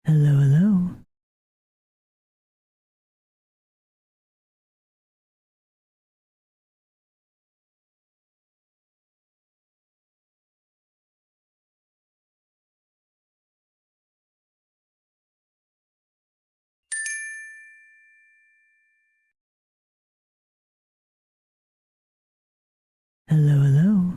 Hello, hello. Hello, hello.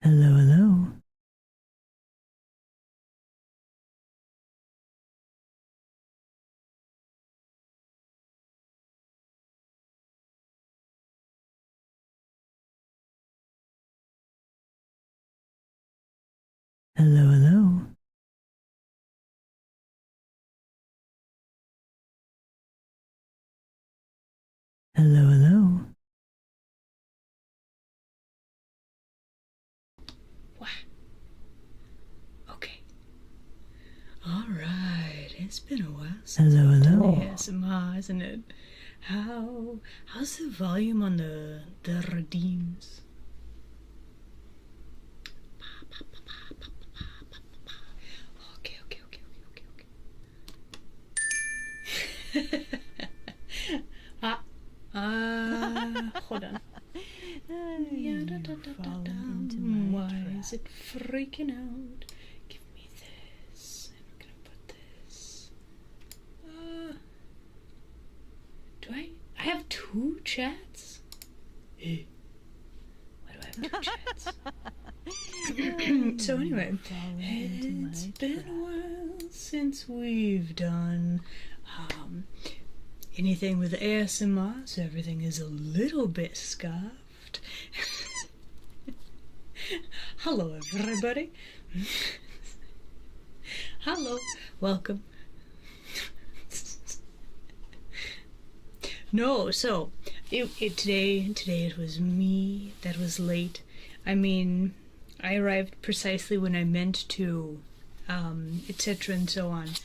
Hello, hello. Hello, hello. Hello, hello. Wow. Okay. All right. It's been a while since Hello, I've done hello. ASMR, isn't it? How's the volume on the redeems? Okay, okay, okay, okay, okay, okay. Hold on. Yeah, da, da, da, da, da. Why is it freaking out? Give me this. I'm gonna put this. Do I have two chats? Why do I have two chats? So anyway, it's been a while since we've done anything with ASMR, so everything is a little bit scuffed. Hello, everybody. Hello, welcome. No, so today it was me that was late. I mean, I arrived precisely when I meant to, etc. and so on.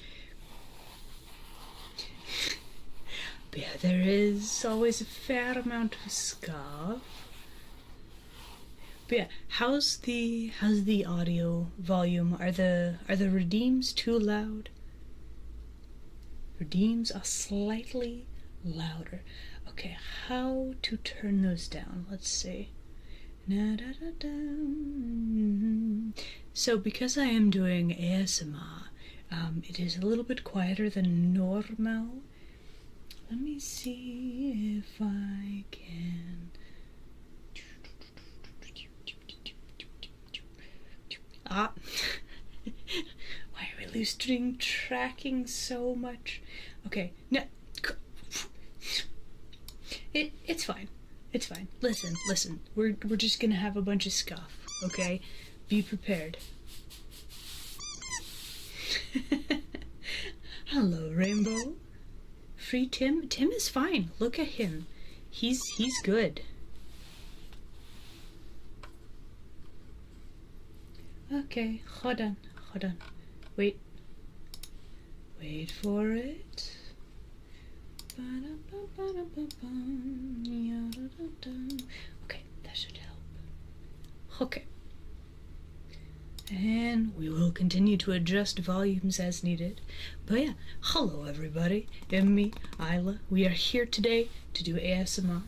But yeah, there is always a fair amount of scuff. But yeah, how's the audio volume? Are the redeems too loud? Redeems are slightly louder. Okay, how to turn those down? Let's see. So because I am doing ASMR, it is a little bit quieter than normal. Let me see if I can. Why are we losing tracking so much? Okay, no. It's fine. It's fine. Listen. We're just gonna have a bunch of scuff, okay? Be prepared. Hello, Rainbow. Free Tim? Tim is fine. Look at him. He's good. Okay, hold on. Wait for it. Okay, that should help. Okay. And we will continue to adjust volumes as needed. But yeah, hello everybody. And me, Isla. We are here today to do ASMR.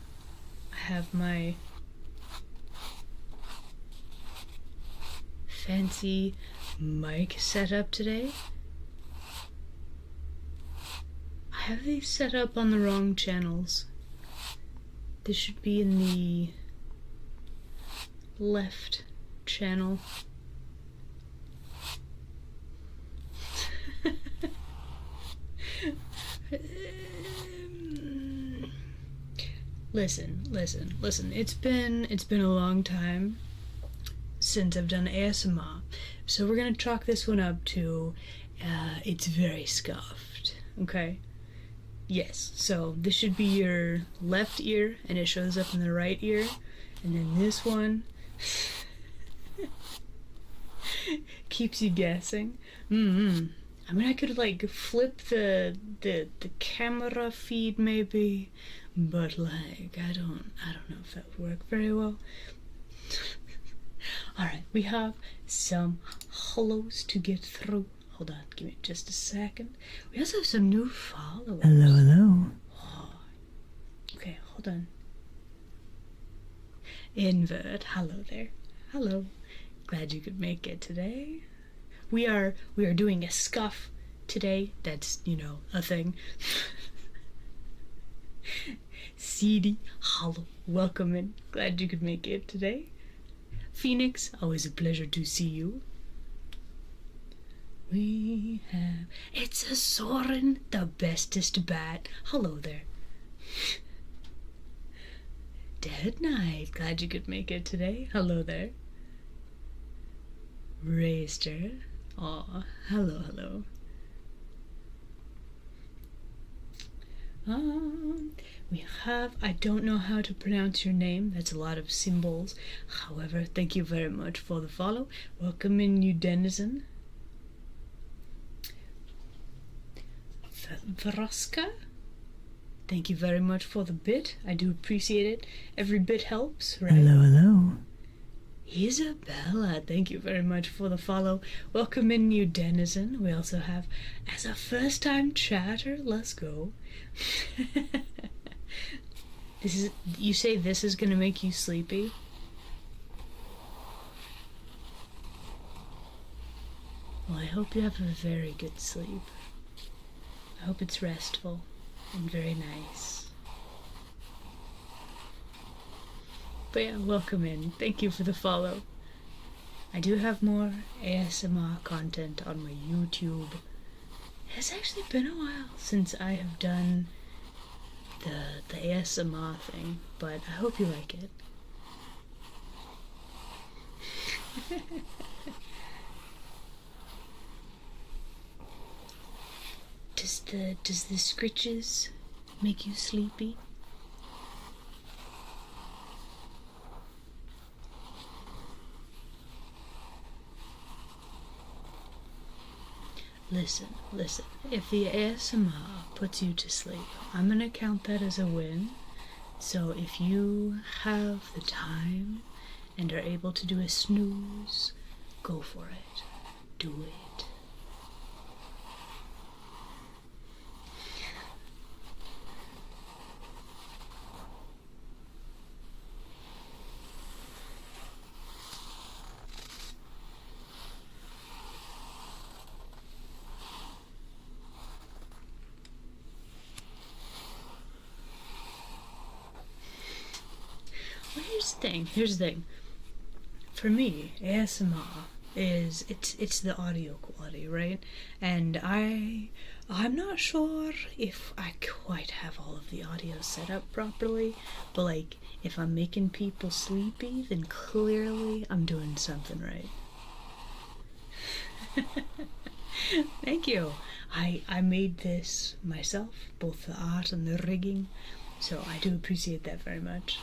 I have my fancy mic set up today. I have these set up on the wrong channels. This should be in the left channel. Listen. It's been a long time since I've done ASMR, so we're gonna chalk this one up to it's very scuffed. Okay. Yes, so this should be your left ear, and it shows up in the right ear, and then this one keeps you guessing. I mean, I could like flip the camera feed maybe, but like I don't know if that would work very well. All right, we have some hellos to get through. Hold on, give me just a second. We also have some new followers. Hello, hello. Oh, okay, hold on. Invert, hello there. Hello. Glad you could make it today. We are doing a scuff today. That's, a thing. CD, hello, welcome in. Glad you could make it today. Phoenix, always a pleasure to see you. We have... It's a Soren, the bestest bat. Hello there. Dead Night, glad you could make it today. Hello there. Rayster, aw, hello, hello. We have, I don't know how to pronounce your name, that's a lot of symbols. However, thank you very much for the follow. Welcome in, new denizen. Vraska, thank you very much for the bit. I do appreciate it. Every bit helps, right? Hello, hello. Isabella, thank you very much for the follow. Welcome in, new denizen. We also have, as a first-time chatter, let's go. You say this is gonna make you sleepy? Well, I hope you have a very good sleep. I hope it's restful and very nice. But yeah, welcome in. Thank you for the follow. I do have more ASMR content on my YouTube. It's actually been a while since I have done the ASMR thing, but I hope you like it. Does the scritches make you sleepy? Listen. If the ASMR puts you to sleep, I'm gonna count that as a win. So if you have the time and are able to do a snooze, go for it. Do it. Well, here's the thing. For me, ASMR is it's the audio quality, right? And I'm not sure if I quite have all of the audio set up properly, but like if I'm making people sleepy, then clearly I'm doing something right. Thank you. I made this myself, both the art and the rigging, so I do appreciate that very much.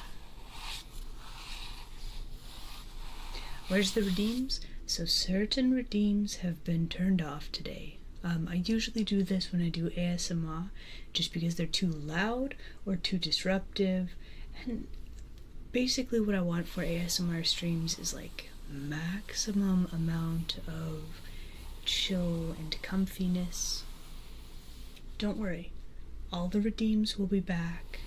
Where's the redeems? So certain redeems have been turned off today. I usually do this when I do ASMR, just because they're too loud or too disruptive. And basically what I want for ASMR streams is like maximum amount of chill and comfiness. Don't worry, all the redeems will be back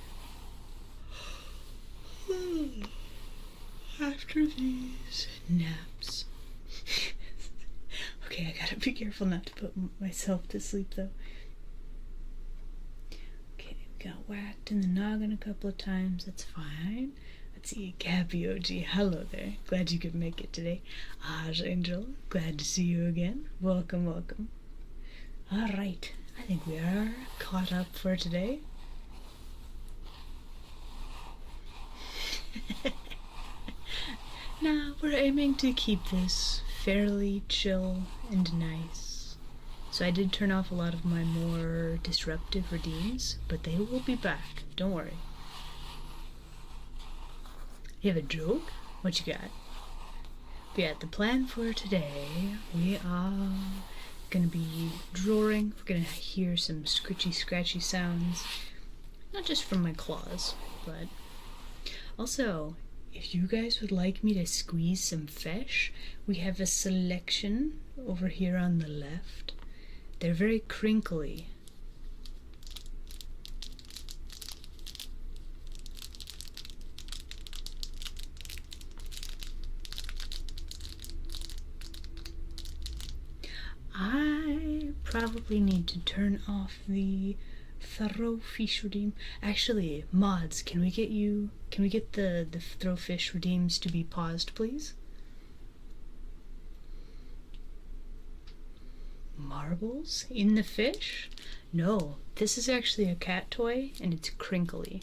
after these naps. Okay, I gotta be careful not to put myself to sleep though. Okay, we got whacked in the noggin a couple of times, that's fine. Let's see, Gabby OG, hello there. Glad you could make it today. Angel, glad to see you again. Welcome. Alright, I think we are caught up for today. Now, we're aiming to keep this fairly chill and nice. So I did turn off a lot of my more disruptive redeems, but they will be back, don't worry. You have a joke? What you got? But yeah, the plan for today, we are gonna be drawing. We're gonna hear some scritchy, scratchy sounds. Not just from my claws, but also, if you guys would like me to squeeze some fish, we have a selection over here on the left. They're very crinkly. I probably need to turn off the throw fish redeem. Actually, mods, can we get the throw fish redeems to be paused, please? Marbles in the fish? No, this is actually a cat toy and it's crinkly.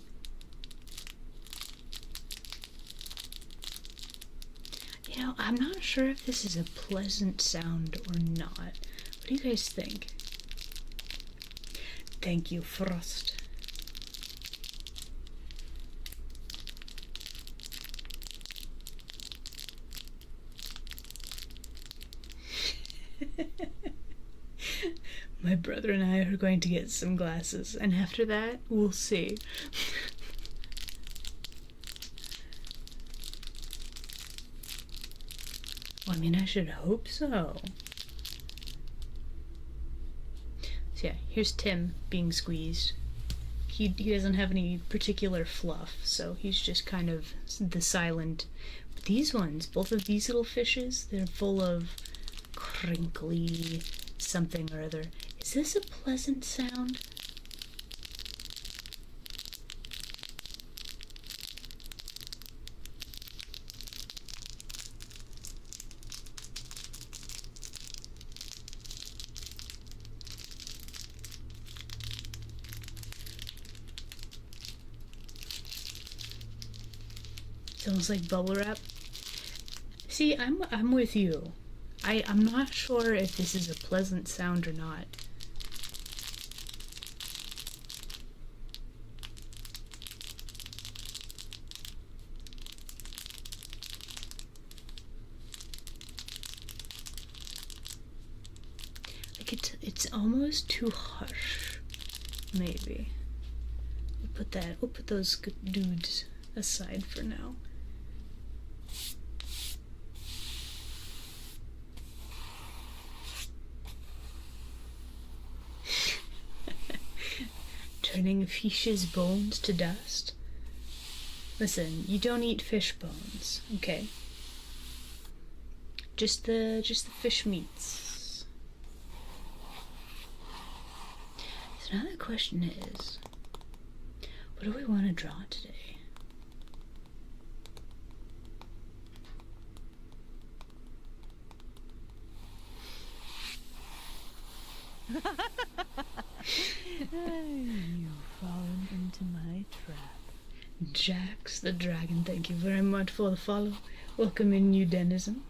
You know, I'm not sure if this is a pleasant sound or not. What do you guys think? Thank you, Frost. My brother and I are going to get some glasses, and after that, we'll see. Well, I mean, I should hope so. So yeah, here's Tim being squeezed. He doesn't have any particular fluff, so he's just kind of the silent. But these ones, both of these little fishes, they're full of crinkly something or other. Is this a pleasant sound? It's almost like bubble wrap. See, I'm with you. I'm not sure if this is a pleasant sound or not. Like it's almost too harsh. Maybe. We'll put those dudes aside for now. Turning fish's bones to dust. Listen, you don't eat fish bones, okay? Just the fish meats. So now the question is, what do we want to draw today? You've fallen into my trap. Jax the Dragon, thank you very much for the follow. Welcome in, new denizen.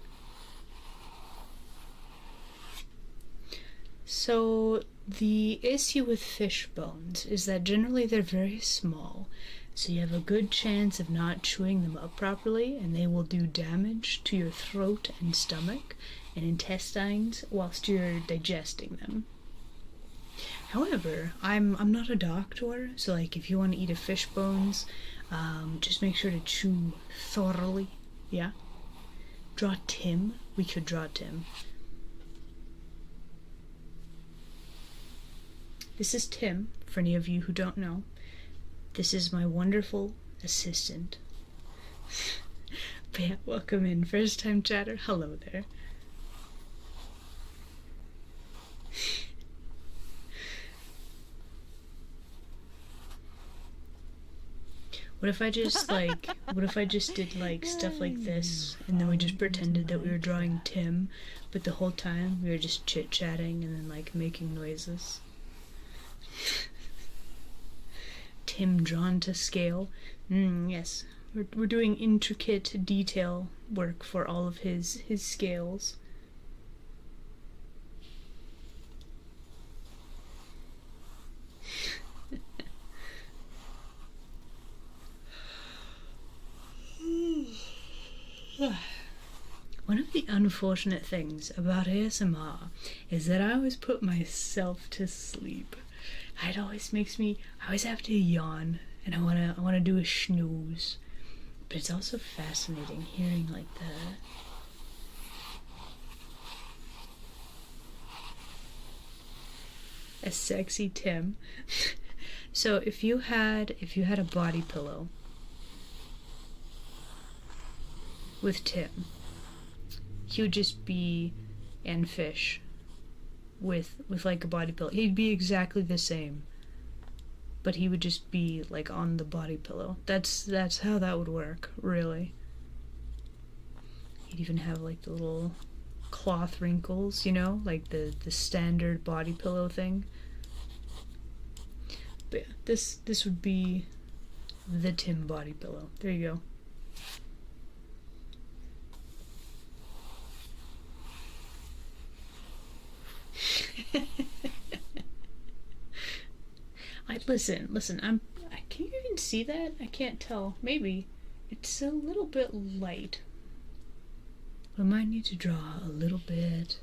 So, the issue with fish bones is that generally they're very small, so you have a good chance of not chewing them up properly, and they will do damage to your throat and stomach and intestines whilst you're digesting them. However, I'm not a doctor, so like if you want to eat a fish bones, just make sure to chew thoroughly. Yeah. Draw Tim. We could draw Tim. This is Tim, for any of you who don't know. This is my wonderful assistant. But yeah, welcome in. First time chatter. Hello there. What if I just did like stuff like this, and then we just pretended that we were drawing Tim, but the whole time we were just chit-chatting and then like making noises. Tim drawn to scale. Yes, we're doing intricate detail work for all of his scales. One of the unfortunate things about ASMR is that I always put myself to sleep. It always makes me, I always have to yawn, and I wanna do a snooze. But it's also fascinating hearing like a sexy Tim. So if you had a body pillow with Tim, he would just be and fish with like a body pillow. He'd be exactly the same, but he would just be like on the body pillow. That's how that would work, really. He'd even have like the little cloth wrinkles, you know, like the standard body pillow thing. But yeah, this would be the Tim body pillow. There you go. Listen, can you even see that? I can't tell. Maybe. It's a little bit light. We might need to draw a little bit.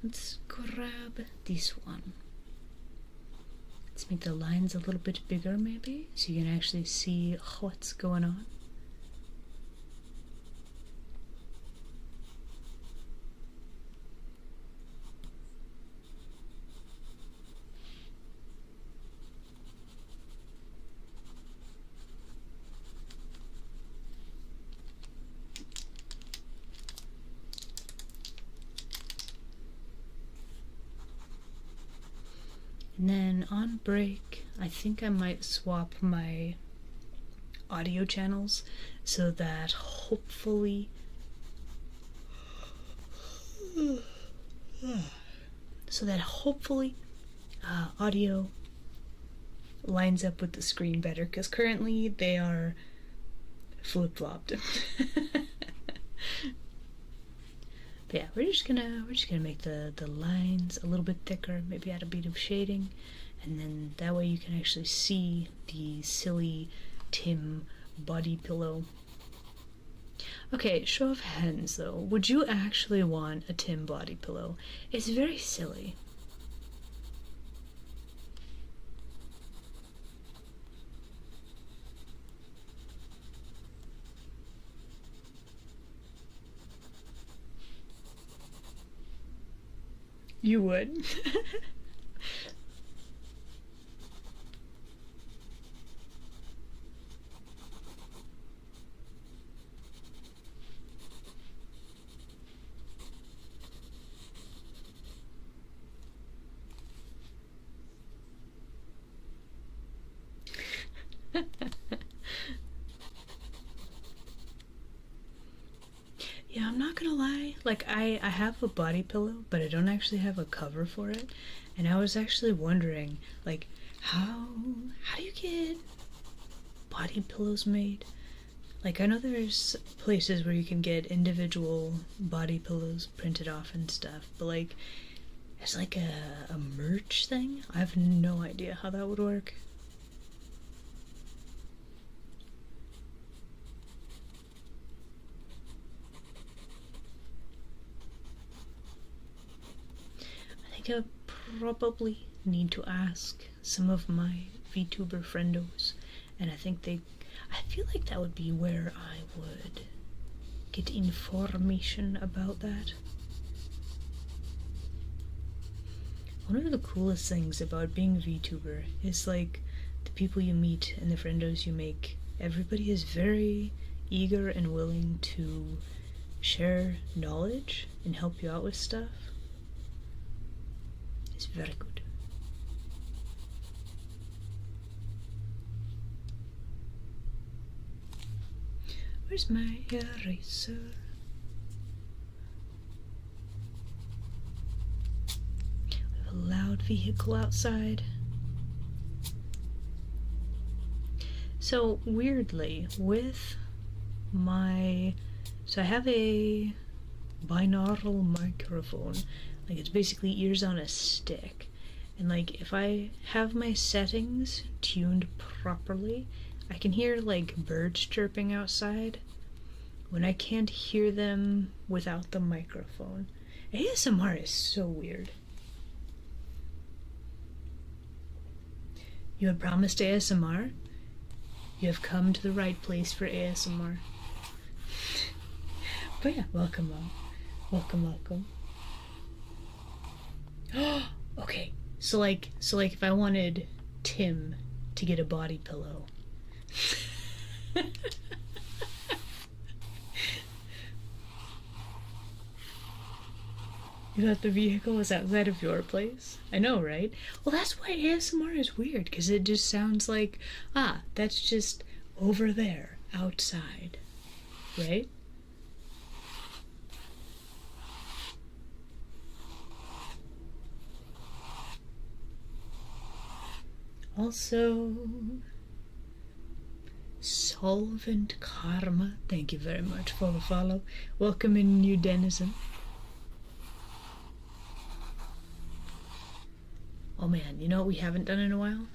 Let's grab this one. Let's make the lines a little bit bigger, maybe, so you can actually see what's going on. And then on break, I think I might swap my audio channels so that hopefully audio lines up with the screen better, because currently they are flip-flopped. But yeah, we're just gonna make the lines a little bit thicker, maybe add a bit of shading, and then that way you can actually see the silly Tim body pillow. Okay, show of hands though. Would you actually want a Tim body pillow? It's very silly. You would. Yeah, I'm not gonna lie, like I have a body pillow, but I don't actually have a cover for it. And I was actually wondering, like, how do you get body pillows made? Like, I know there's places where you can get individual body pillows printed off and stuff, but like, it's like a merch thing? I have no idea how that would work. I probably need to ask some of my VTuber friendos, and I feel like that would be where I would get information about that. One of the coolest things about being a VTuber is like the people you meet and the friendos you make. Everybody is very eager and willing to share knowledge and help you out with stuff. It's very good. Where's my eraser? We have a loud vehicle outside. So weirdly, with so I have a binaural microphone. Like, it's basically ears on a stick. And like, if I have my settings tuned properly, I can hear like birds chirping outside. when I can't hear them without the microphone. ASMR is so weird. You have promised ASMR? You have come to the right place for ASMR. But yeah, welcome. Welcome. Okay, so like if I wanted Tim to get a body pillow. You thought the vehicle was outside of your place? I know, right? Well, that's why ASMR is weird, because it just sounds like, that's just over there, outside, right? Also, Solvent Karma, thank you very much for the follow. Welcome in, new denizen. Oh man, you know what we haven't done in a while?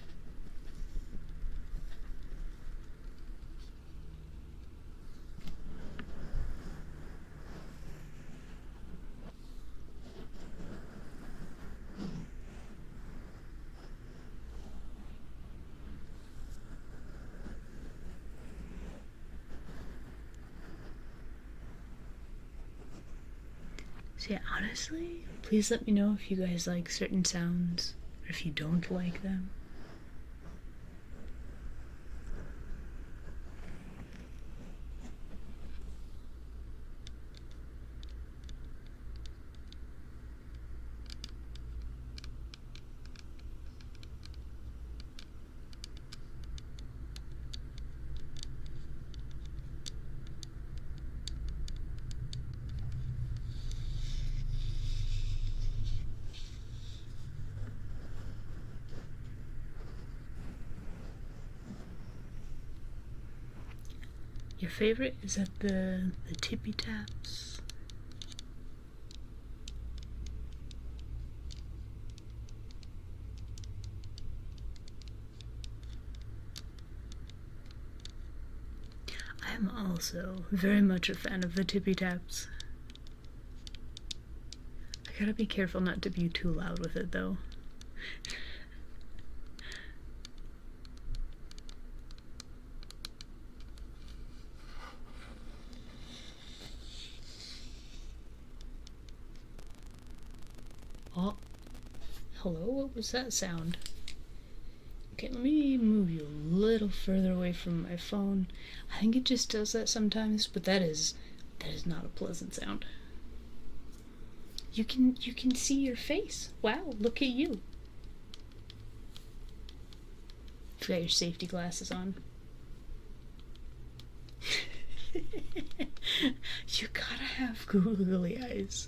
So yeah, honestly, please let me know if you guys like certain sounds, or if you don't like them. Your favorite is that the tippy taps? I am also very much a fan of the tippy taps. I gotta be careful not to be too loud with it though. Oh, hello, what was that sound? Okay, let me move you a little further away from my phone. I think it just does that sometimes, but that is not a pleasant sound. You can see your face. Wow, look at you. You've got your safety glasses on. You gotta have googly eyes.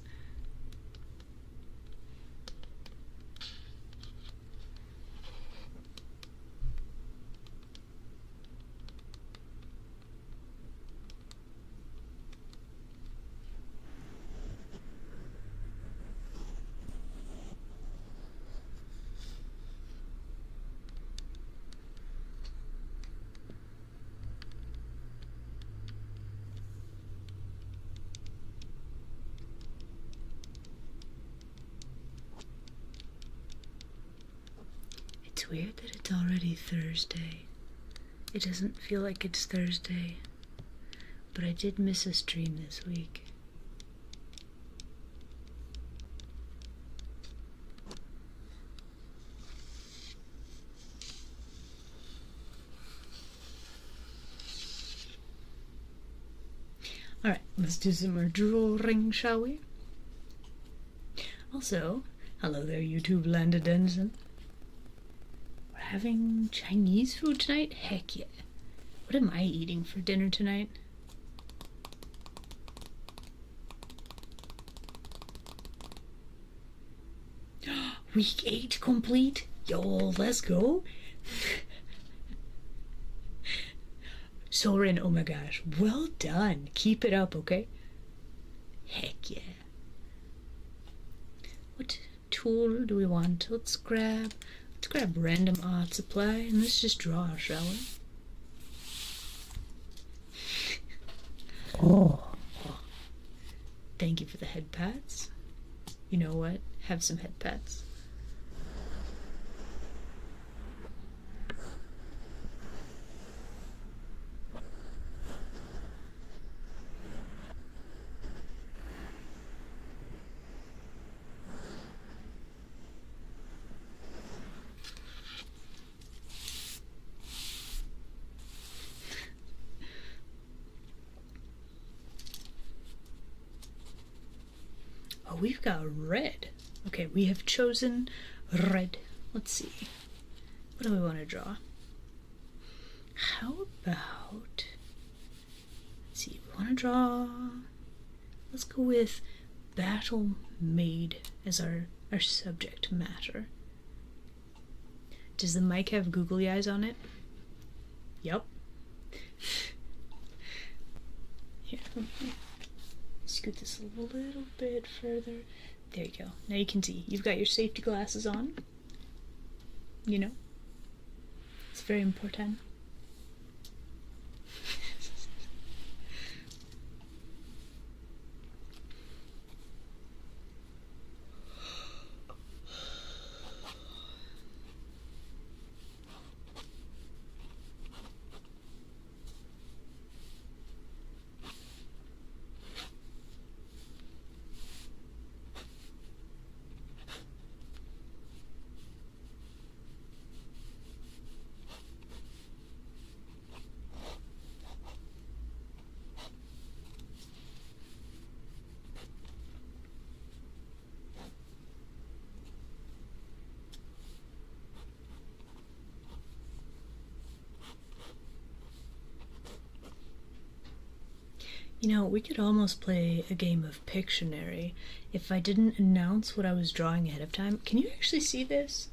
It's weird that it's already Thursday. It doesn't feel like it's Thursday, but I did miss a stream this week. Alright, let's do some more drawing, shall we? Also, hello there, YouTube land of Denison. We're having Chinese food tonight? Heck yeah. What am I eating for dinner tonight? Week 8 complete? Yo, let's go. Soren, oh my gosh, well done. Keep it up, okay? Heck yeah. What tool do we want? Let's grab random art supply and let's just draw, shall we? Thank you for the head pats. You know what? Have some head pats. Oh, we've got red. Okay, we have chosen red. Let's see. What do we want to draw? How about... Let's see, we want to draw... Let's go with Battle Maid as our subject matter. Does the mic have googly eyes on it? Yep. Here, scoot this a little bit further. There you go. Now you can see. You've got your safety glasses on. You know? It's very important. You know, we could almost play a game of Pictionary if I didn't announce what I was drawing ahead of time. Can you actually see this?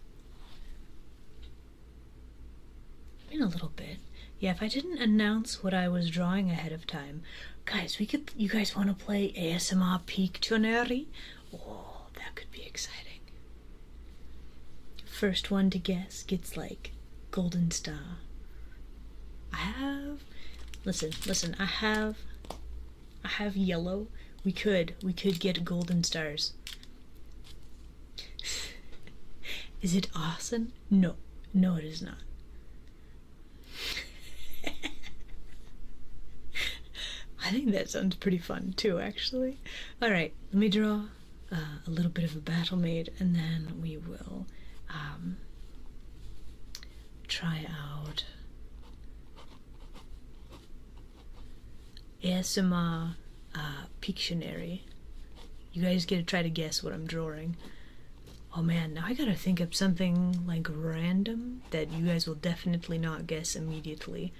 In a little bit. Yeah, if I didn't announce what I was drawing ahead of time. Guys, you guys want to play ASMR Pictionary? Oh, that could be exciting. First one to guess gets like golden star. Listen, I have yellow. We could get golden stars. Is it awesome? No, it is not. I think that sounds pretty fun too, actually. Alright, let me draw a little bit of a battle maid, and then we will try out ASMR Pictionary. You guys get to try to guess what I'm drawing. Oh man, now I gotta think of something like random that you guys will definitely not guess immediately.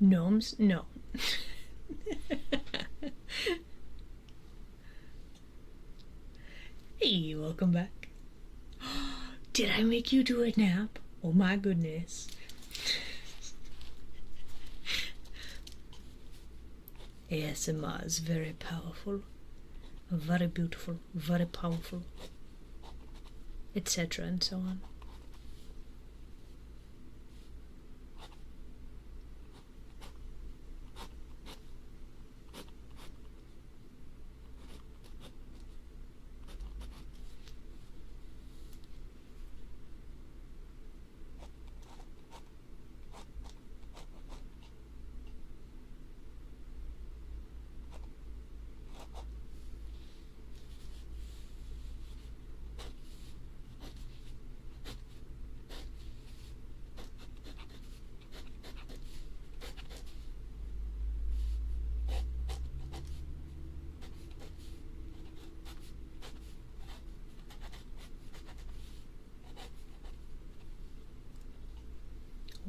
Gnomes? No. Hey, welcome back. Did I make you do a nap? Oh my goodness. ASMR is very powerful, very beautiful, very powerful, etc. and so on.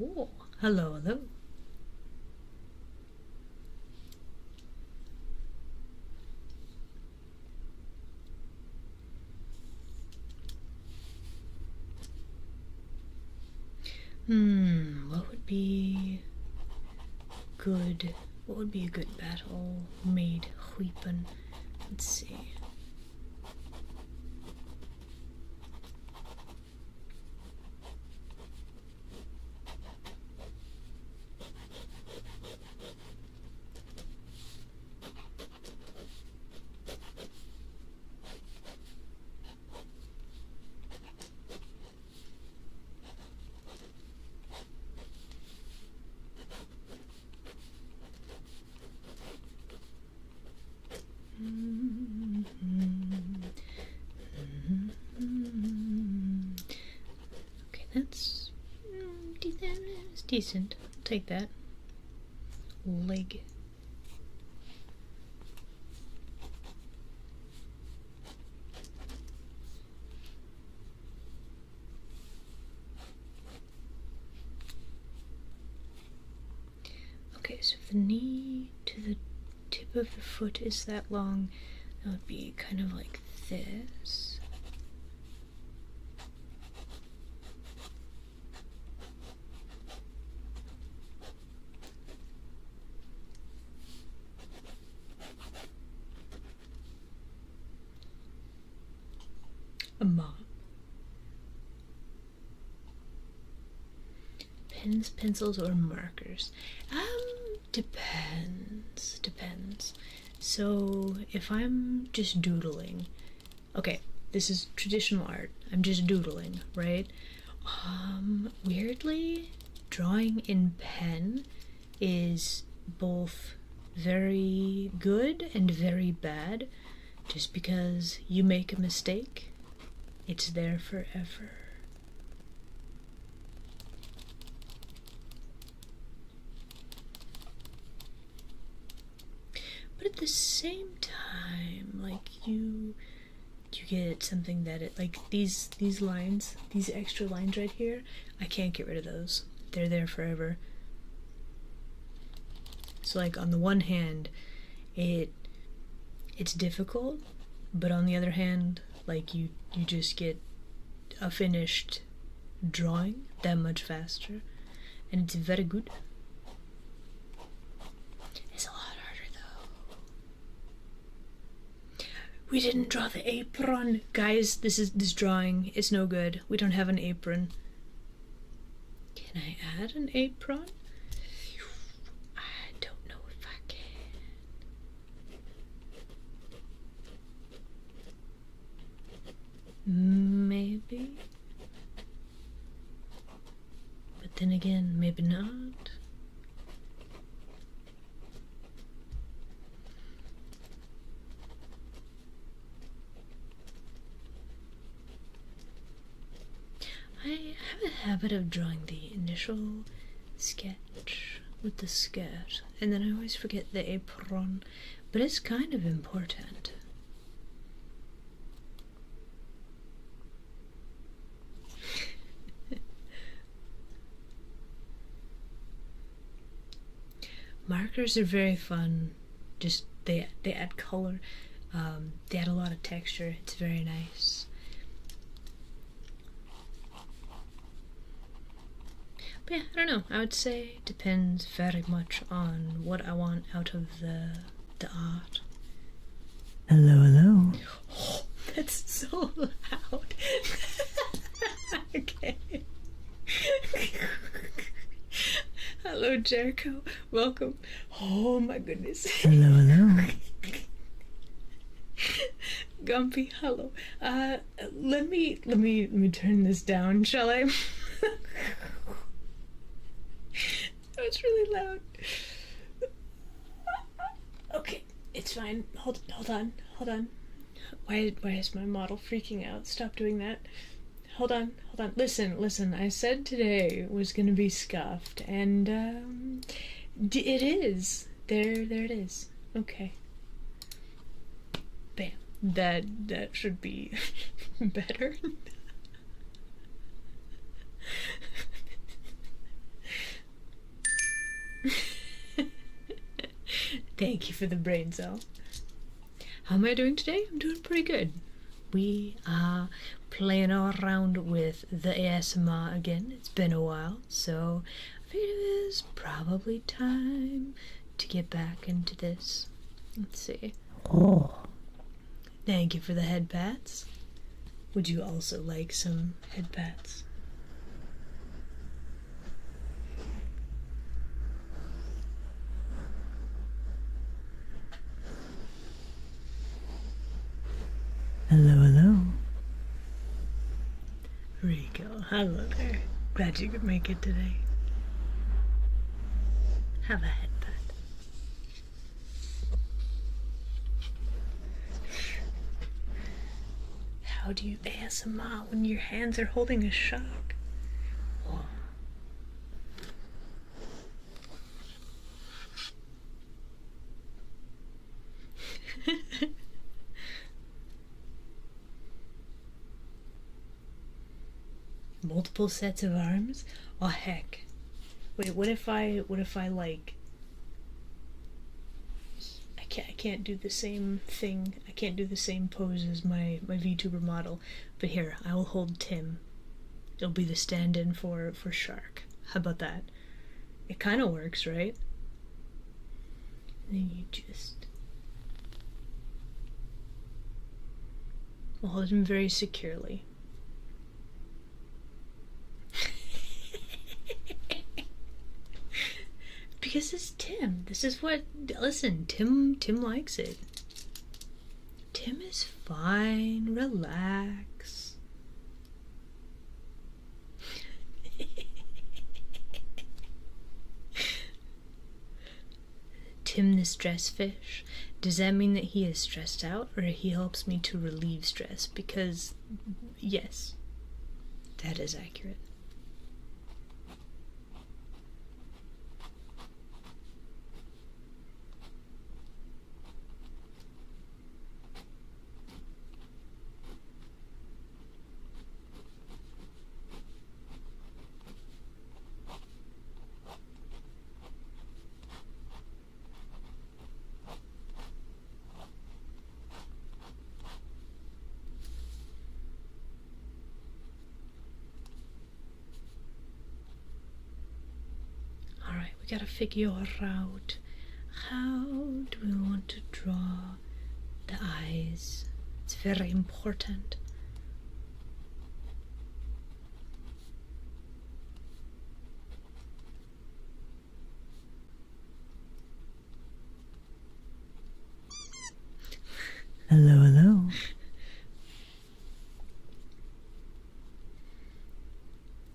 Oh, hello. What would be good? What would be a good battle maid weapon? Let's see. Decent. I'll take that. Leg. Okay, so if the knee to the tip of the foot is that long, that would be kind of like this. A mop. Pens, pencils, or markers? Depends. So if I'm just doodling, okay, this is traditional art. I'm just doodling, right? Weirdly, drawing in pen is both very good and very bad, just because you make a mistake, it's there forever. But at the same time, like you get something that it, like these lines, these extra lines right here, I can't get rid of those. They're there forever. So like on the one hand, it's difficult, but on the other hand, like you just get a finished drawing that much faster, and it's very good. It's a lot harder though. We didn't draw the apron, guys. This drawing is no good. We don't have an apron. Can I add an apron? I don't know if I can. Maybe. But then again, maybe not. I have a habit of drawing the initial sketch with the skirt, and then I always forget the apron, but it's kind of important. Markers are very fun. Just they add color. They add a lot of texture. It's very nice. But yeah, I don't know. I would say it depends very much on what I want out of the art. Hello, hello. Oh, that's so loud. Okay. Hello, Jericho. Welcome. Oh my goodness. Hello, hello. Gumpy, hello. Let me turn this down, shall I? That was really loud. Okay, it's fine. Hold on. Why is my model freaking out? Stop doing that. Hold on. Listen. I said today was gonna be scuffed, and it is. There it is. Okay. Bam. That should be better. Thank you for the brain cell. How am I doing today? I'm doing pretty good. We are playing around with the ASMR again. It's been a while, so I figured it was probably time to get back into this. Let's see. Oh. Thank you for the head pats. Would you also like some head pats? Hello, hello. Rico, hello there. Glad you could make it today. Have a head pat. How do you ASMR when your hands are holding a shark? Oh. multiple sets of arms? Oh heck. Wait, what if I like I can't do the same thing. I can't do the same pose as my VTuber model. But here, I will hold Tim. It'll be the stand-in for Shark. How about that? It kind of works, right? And then you just hold him very securely. Because it's Tim. This is what. Listen, Tim likes it. Tim is fine. Relax. Tim the stress fish. Does that mean that he is stressed out, or he helps me to relieve stress? Because, yes, that is accurate. Alright, we gotta figure out how do we want to draw the eyes. It's very important. Hello, hello.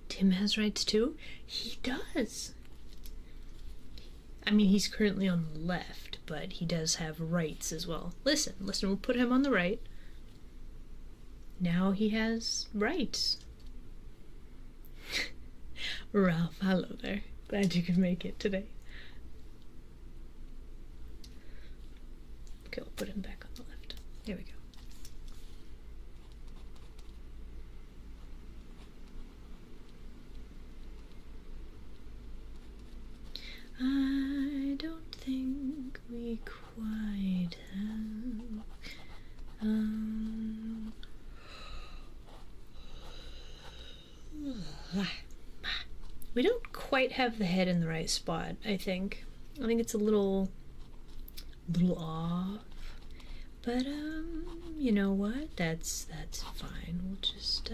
Tim has rights too? He does. I mean, he's currently on the left, but he does have rights as well. Listen, we'll put him on the right. Now he has rights. Ralph, hello there. Glad you could make it today. Okay, we'll put him back on the left. There we go. I don't think we quite have. We don't quite have the head in the right spot, I think. I think it's a little off. But you know what? That's fine. We'll just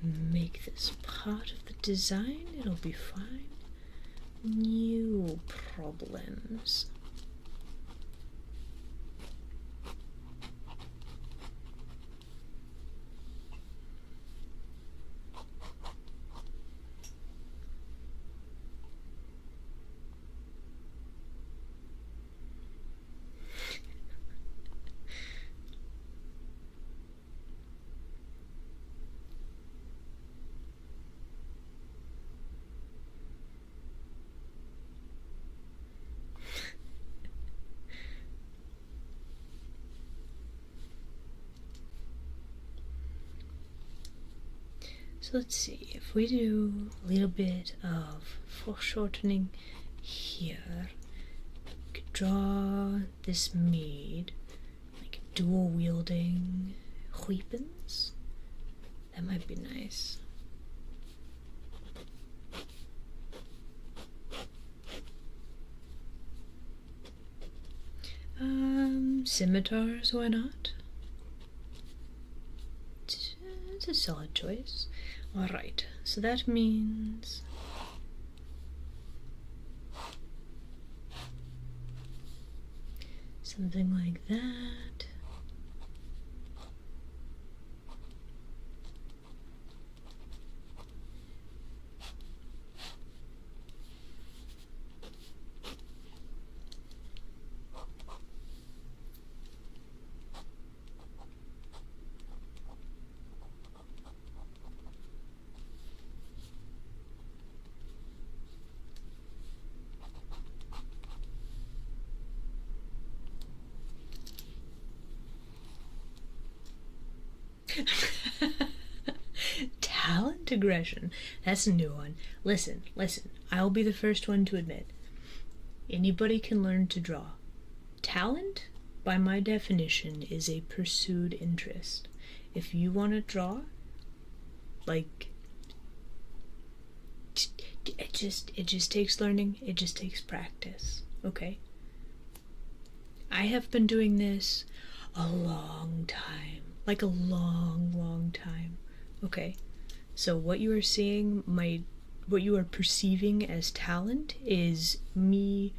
make this part of the design. It'll be fine. No problems. So let's see, if we do a little bit of foreshortening here, we could draw this maid, like dual wielding weapons. That might be nice. Scimitars, why not? It's a solid choice. Alright, so that means something like that. Violent aggression. That's a new one. Listen. I'll be the first one to admit. Anybody can learn to draw. Talent, by my definition, is a pursued interest. If you want to draw, like, it just takes learning. It just takes practice. Okay? I have been doing this a long time. Like a long time. Okay? So what you are seeing, what you are perceiving as talent is me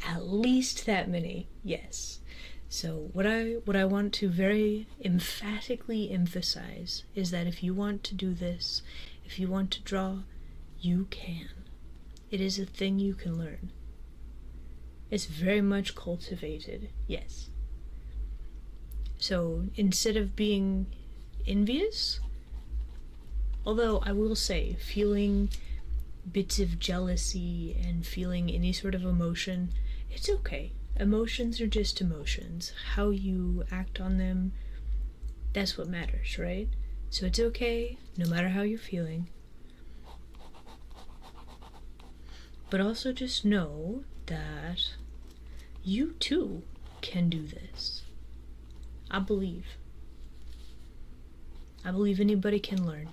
at least that many. Yes. So what I want to very emphatically emphasize is that if you want to do this, if you want to draw, you can. It is a thing you can learn. It's very much cultivated, yes. So instead of being envious, although I will say, feeling bits of jealousy and feeling any sort of emotion, it's okay. Emotions are just emotions. How you act on them, that's what matters, right? So it's okay, no matter how you're feeling. But also just know that you too can do this. I believe anybody can learn.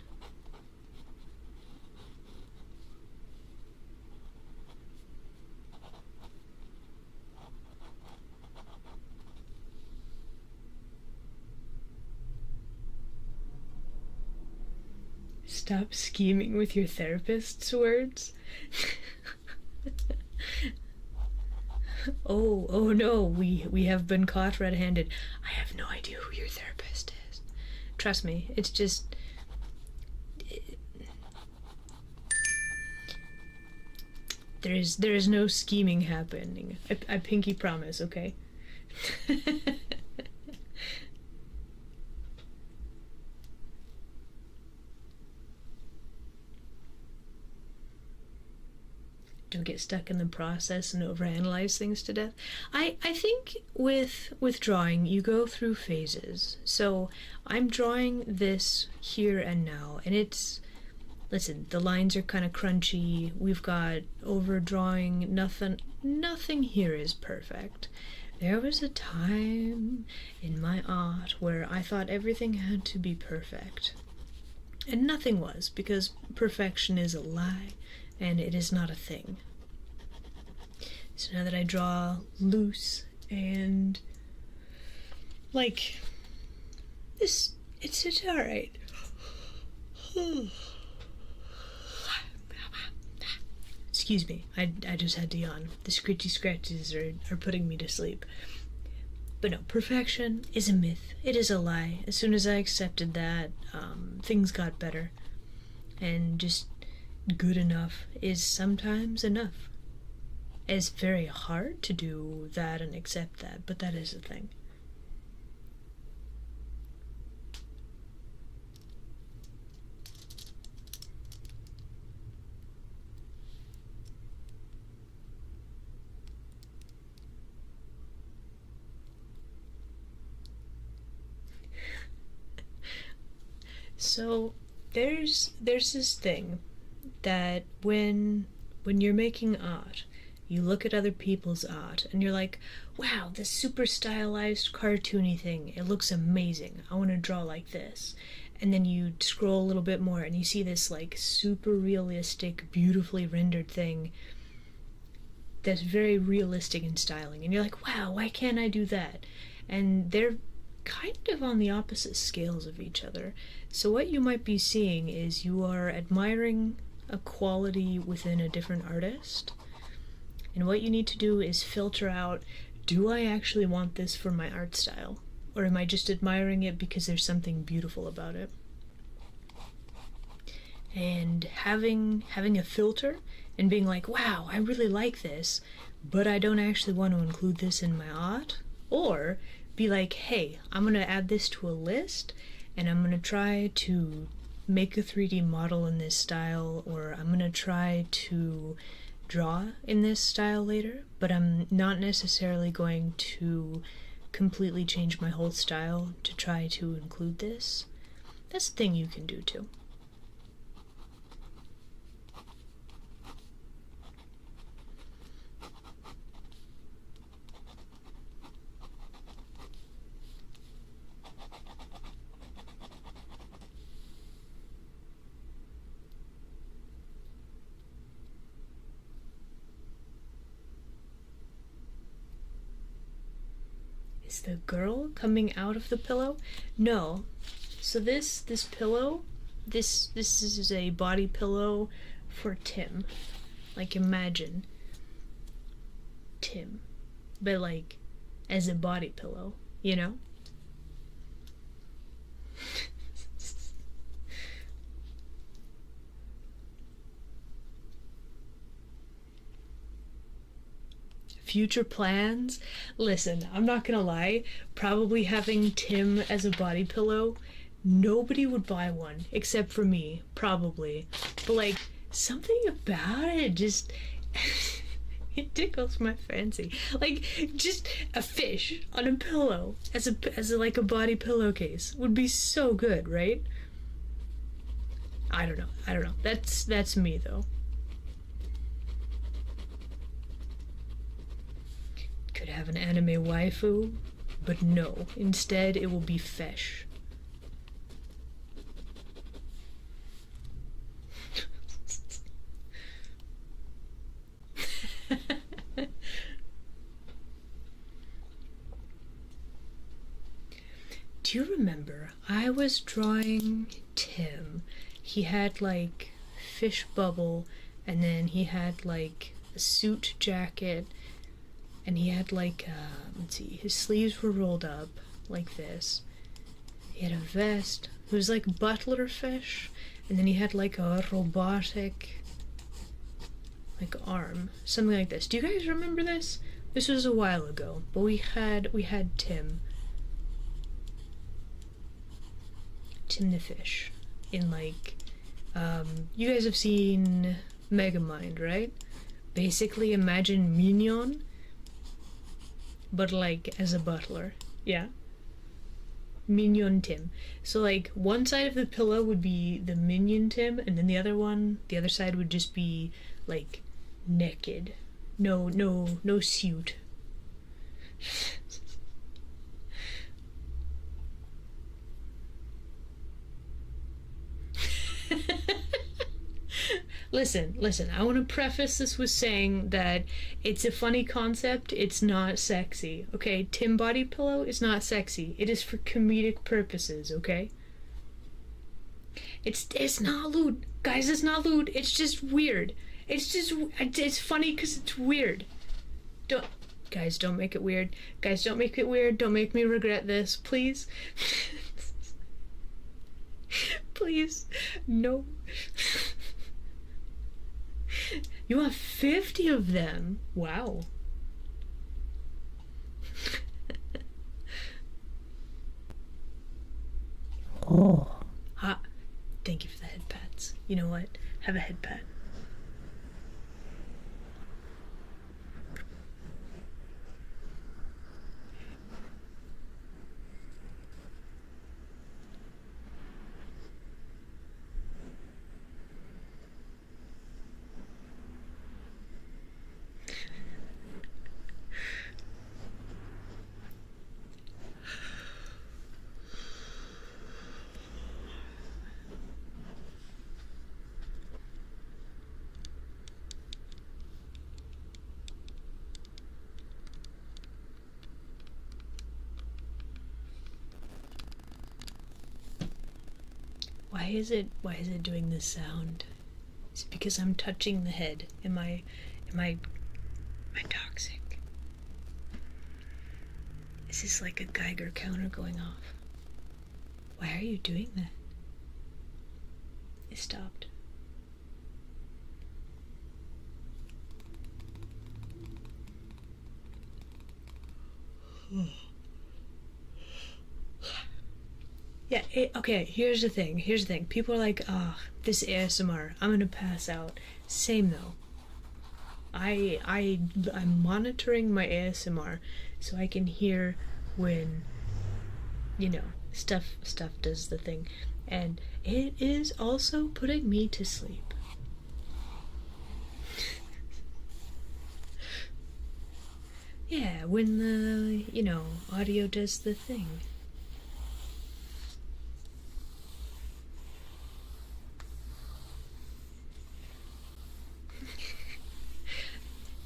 Stop scheming with your therapist's words. Oh no, we have been caught red-handed. I have no idea who your therapist is. Trust me, it's just... There is no scheming happening. I pinky promise, okay? Don't get stuck in the process and overanalyze things to death. I think with drawing, you go through phases. So I'm drawing this here and now, and it's... Listen, the lines are kind of crunchy. We've got overdrawing. Nothing here is perfect. There was a time in my art where I thought everything had to be perfect. And nothing was, because perfection is a lie, and it is not a thing. So now that I draw loose and... like... this... it's alright. Excuse me, I just had to yawn. The scritchy scratches are putting me to sleep. But no, perfection is a myth. It is a lie. As soon as I accepted that, things got better. And just good enough is sometimes enough. It's very hard to do that and accept that, but that is a thing. So there's this thing that when you're making art, you look at other people's art and you're like, wow, this super stylized cartoony thing, it looks amazing. I want to draw like this. And then you scroll a little bit more and you see this like super realistic, beautifully rendered thing that's very realistic in styling. And you're like, wow, why can't I do that? And they're kind of on the opposite scales of each other. So what you might be seeing is you are admiring a quality within a different artist, and what you need to do is filter out, do I actually want this for my art style, or am I just admiring it because there's something beautiful about it? And having a filter and being like, wow, I really like this, but I don't actually want to include this in my art, or be like, hey, I'm gonna add this to a list and I'm gonna try to make a 3D model in this style, or I'm gonna try to draw in this style later, but I'm not necessarily going to completely change my whole style to try to include this. That's a thing you can do too. Is the girl coming out of the pillow? No. So this pillow, this is a body pillow for Tim. Like, imagine Tim, but like as a body pillow, you know? Future plans? Listen, I'm not gonna lie, probably having Tim as a body pillow, nobody would buy one except for me, probably. But like, something about it just it tickles my fancy. Like, just a fish on a pillow as a like a body pillowcase would be so good, right? I don't know. That's me though. Could have an anime waifu, but no. Instead, it will be fish. Do you remember? I was drawing Tim. He had like fish bubble, and then he had like a suit jacket. And he had like, let's see, his sleeves were rolled up like this. He had a vest. It was like butler fish. And then he had like a robotic, like arm. Something like this. Do you guys remember this? This was a while ago. But we had Tim. Tim the fish. In like, you guys have seen Megamind, right? Basically imagine Mignon, but like as a butler. Yeah, Minion Tim. So like one side of the pillow would be the Minion Tim, and then the other side would just be like naked. No suit. Listen, I want to preface this with saying that it's a funny concept, it's not sexy, okay? Tim body pillow is not sexy. It is for comedic purposes, okay? It's not lewd. Guys, it's not lewd. It's just weird. It's funny because it's weird. Guys, don't make it weird. Guys, don't make it weird. Don't make me regret this, please. Please. No. You have 50 of them. Wow. Oh. Ha. Thank you for the head pats. You know what? Have a head pat. Why is it doing this sound? Is it because I'm touching the head? Am I toxic? Is this like a Geiger counter going off? Why are you doing that? It stopped. Yeah, okay, here's the thing. People are like, this ASMR, I'm gonna pass out. Same though. I'm monitoring my ASMR so I can hear when, you know, stuff does the thing. And it is also putting me to sleep. Yeah, when the, audio does the thing.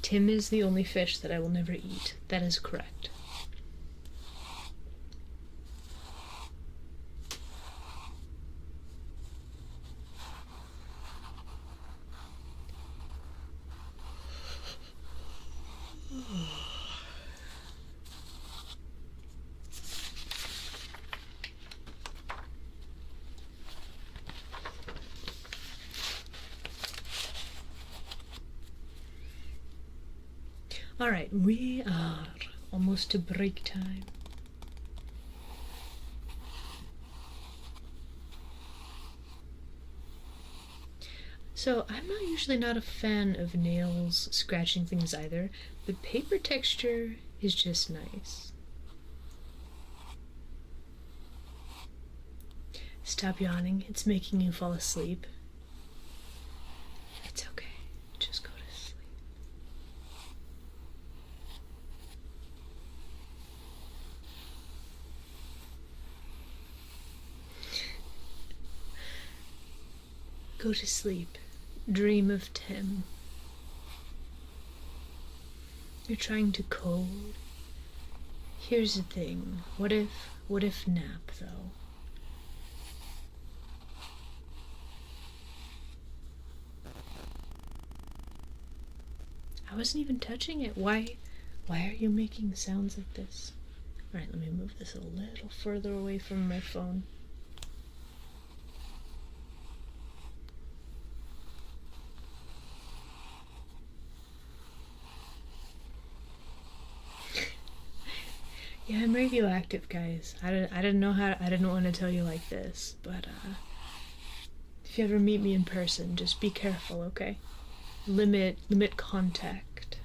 Tim is the only fish that I will never eat. That is correct. Alright, we are almost to break time. So, I'm usually not a fan of nails scratching things either, but paper texture is just nice. Stop yawning, it's making you fall asleep. It's okay, just go to sleep. Go to sleep. Dream of Tim. You're trying to code. Here's the thing. What if nap, though? I wasn't even touching it. Why are you making sounds like this? Alright, let me move this a little further away from my phone. Yeah, I'm radioactive, guys. I didn't know how. I didn't want to tell you like this, but if you ever meet me in person, just be careful, okay? Limit contact.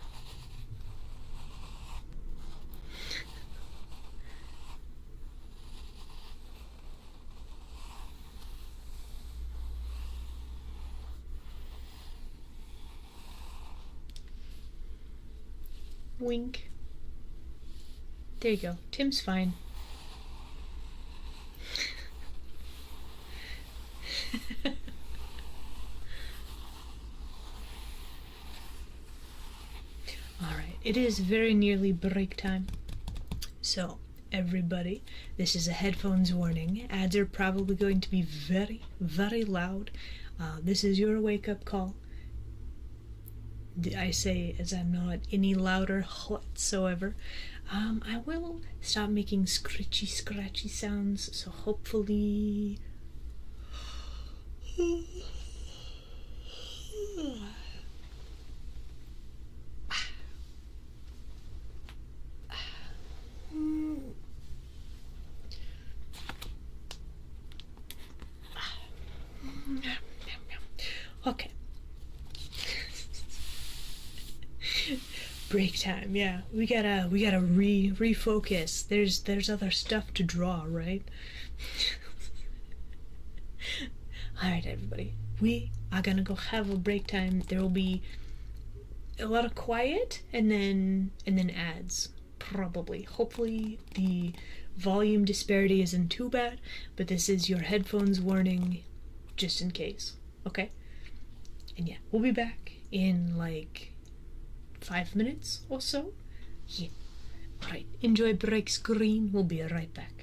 Wink. There you go. Tim's fine. Alright, it is very nearly break time. So, everybody, this is a headphones warning. Ads are probably going to be very, very loud. This is your wake-up call. I say as I'm not any louder whatsoever. I will stop making scratchy sounds, so hopefully... Okay. Break time, yeah. We gotta refocus. There's other stuff to draw, right? Alright, everybody. We are gonna go have a break time. There will be a lot of quiet and then ads. Probably. Hopefully the volume disparity isn't too bad, but this is your headphones warning just in case. Okay? And yeah, we'll be back in like 5 minutes or so. Yeah. Alright, enjoy break screen. We'll be right back.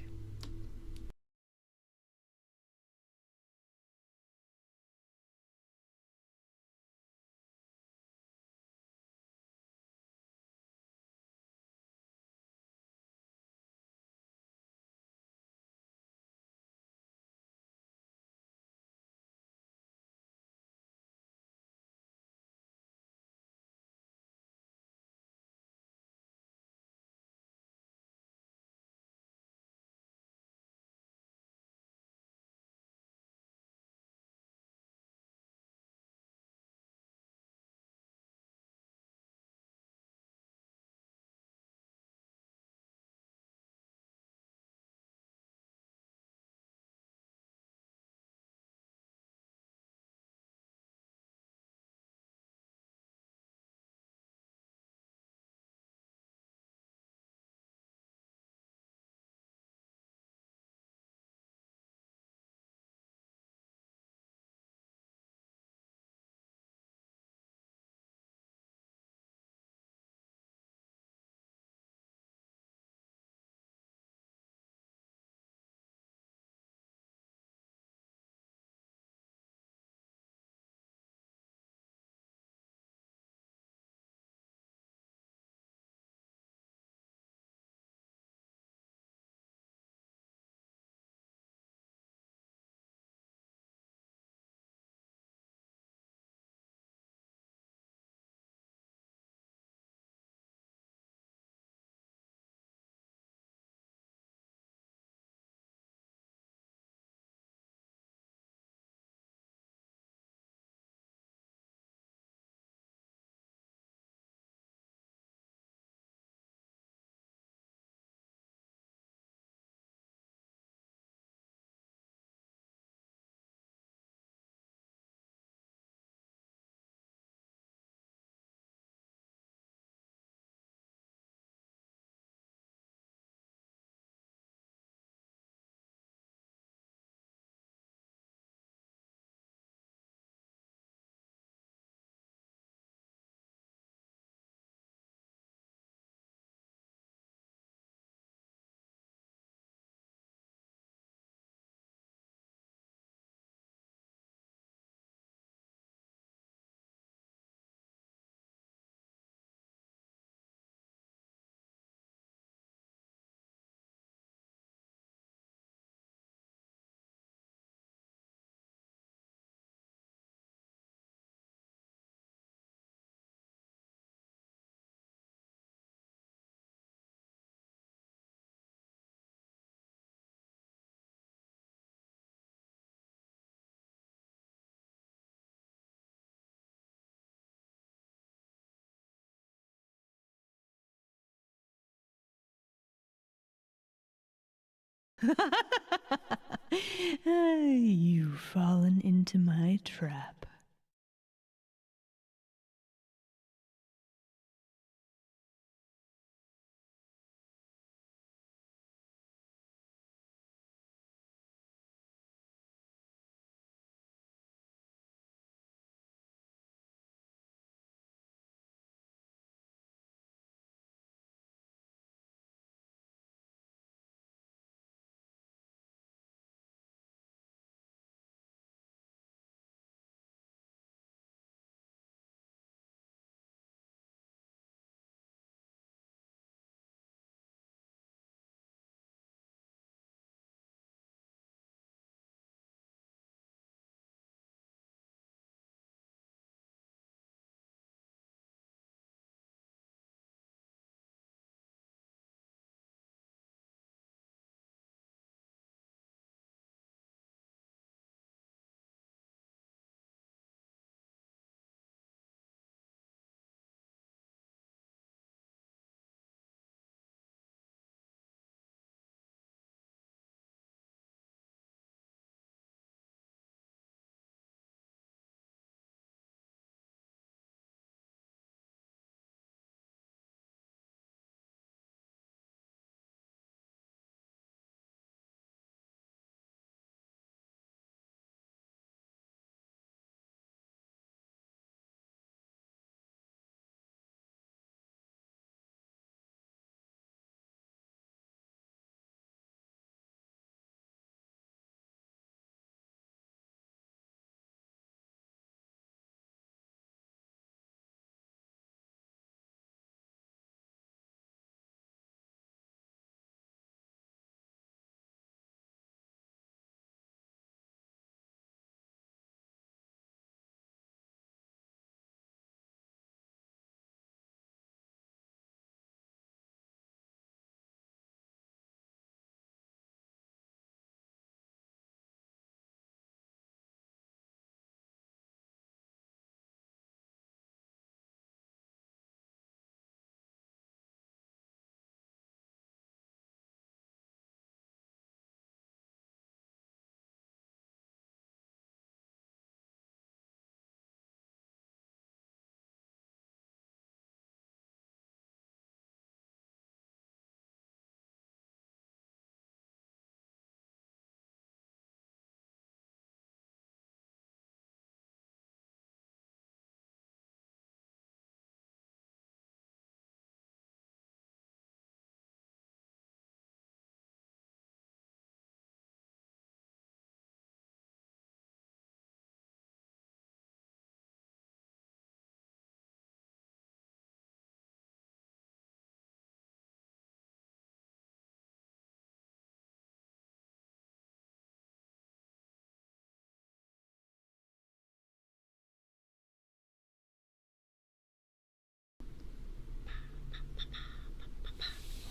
You've fallen into my trap.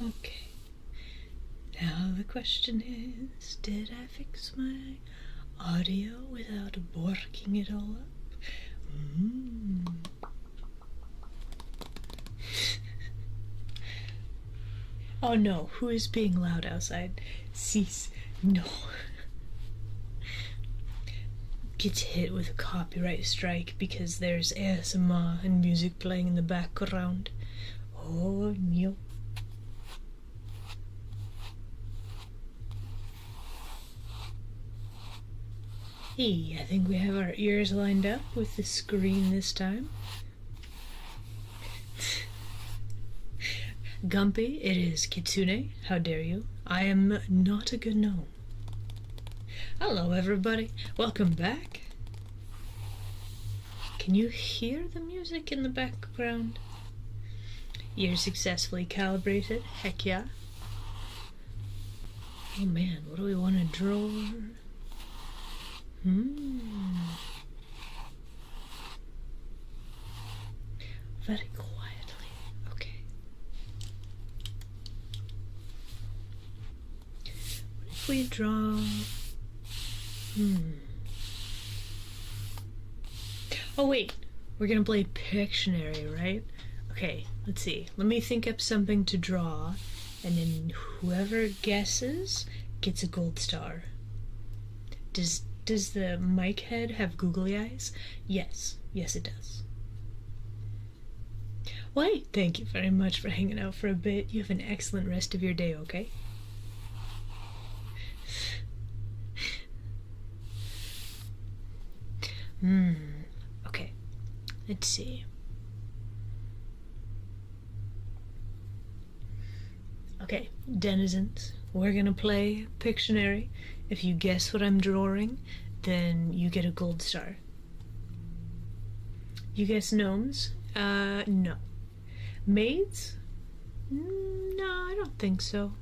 Okay. Now the question is, did I fix my audio without borking it all up? Oh no, who is being loud outside? Cease. No. Gets hit with a copyright strike because there's ASMR and music playing in the background. Oh no. Hey, I think we have our ears lined up with the screen this time. Gumpy, it is Kitsune. How dare you? I am not a good gnome. Hello, everybody. Welcome back. Can you hear the music in the background? Ears successfully calibrated. Heck yeah. Oh man, what do we want to draw? Very quietly. Okay. What if we draw... Oh wait, we're gonna play Pictionary, right? Okay, let's see. Let me think up something to draw, and then whoever guesses gets a gold star. Does the mic head have googly eyes? Yes. Yes, it does. Why, thank you very much for hanging out for a bit. You have an excellent rest of your day, okay? Okay. Let's see. Okay, denizens, we're gonna play Pictionary. If you guess what I'm drawing, then you get a gold star. You guess gnomes? No. Maids? No, I don't think so.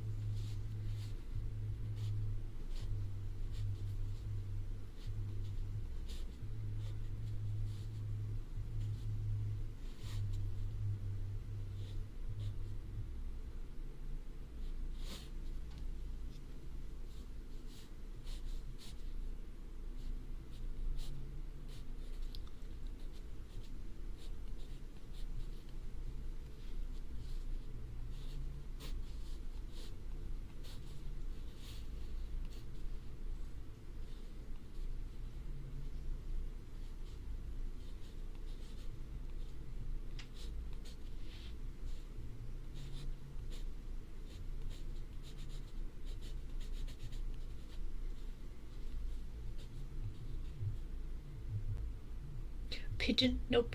Pigeon? Nope.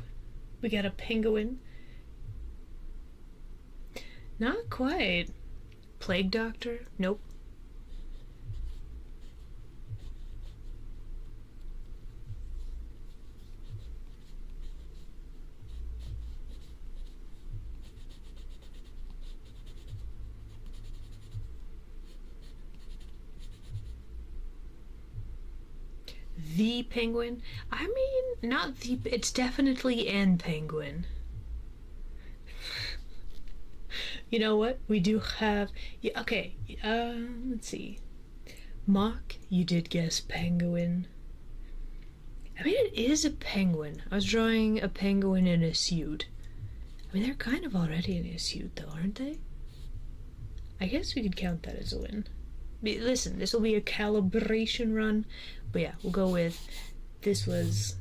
We got a penguin. Not quite. Plague doctor? Nope. The penguin? I mean, not the. It's definitely an penguin. You know what? We do have. Yeah, okay. Let's see. Mock, you did guess penguin. I mean, it is a penguin. I was drawing a penguin in a suit. I mean, they're kind of already in a suit, though, aren't they? I guess we could count that as a win. Listen, this will be a calibration run. But yeah, we'll go with this was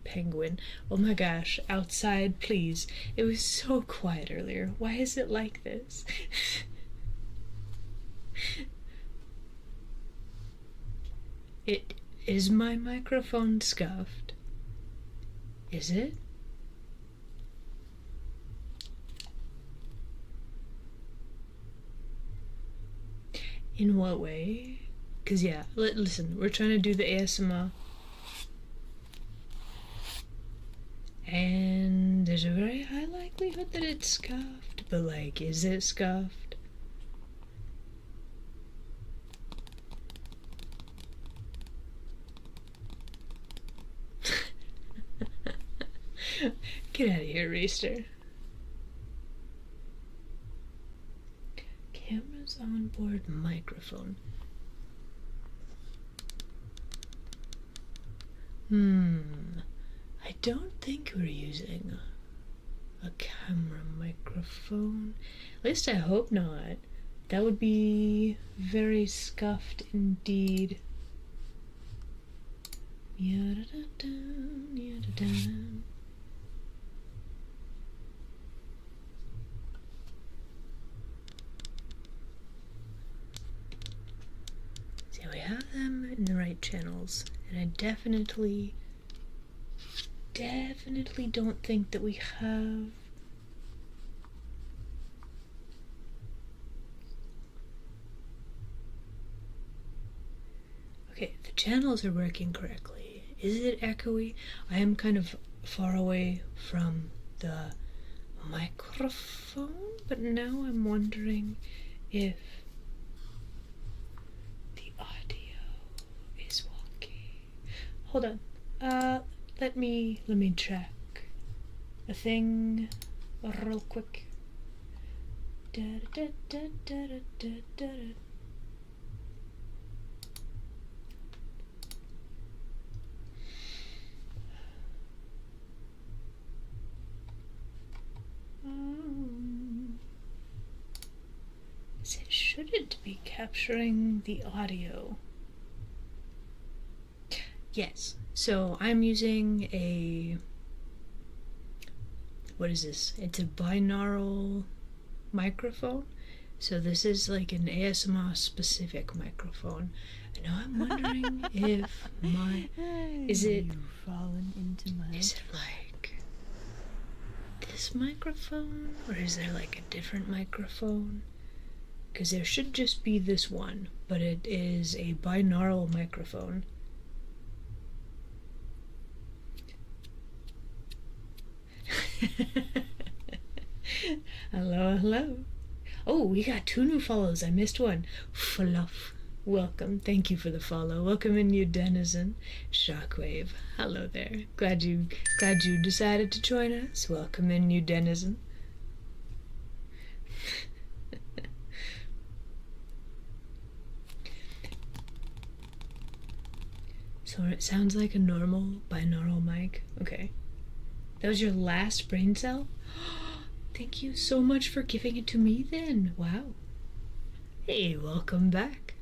penguin. Oh my gosh, outside, please. It was so quiet earlier. Why is it like this? Is my microphone scuffed? Is it? In what way? Because, yeah, listen, we're trying to do the ASMR. And there's a very high likelihood that it's scuffed. But, like, is it scuffed? Get out of here, Reister. Camera's onboard microphone. I don't think we're using a camera microphone. At least I hope not. That would be very scuffed indeed. Yada-da-da, yada-da. See, we have them in the right channels, and I definitely don't think that we have okay, the channels are working correctly. Is it echoey? I am kind of far away from the microphone, but now I'm wondering if the audio is wonky. Hold on. Let me track a thing real quick. Should should be capturing the audio. Yes, so I'm using a... What is this? It's a binaural microphone. So this is like an ASMR specific microphone. And now I'm wondering if my... Is it... You've fallen into my Is it like this microphone? Or is there like a different microphone? Because there should just be this one, but it is a binaural microphone. Hello, hello. Oh, we got 2 new follows. I missed one. Fluff. Welcome. Thank you for the follow. Welcome in, you denizen. Shockwave. Hello there. Glad you decided to join us. Welcome in, you denizen. So it sounds like a normal binaural mic. Okay. That was your last brain cell? Thank you so much for giving it to me then. Wow. Hey, welcome back.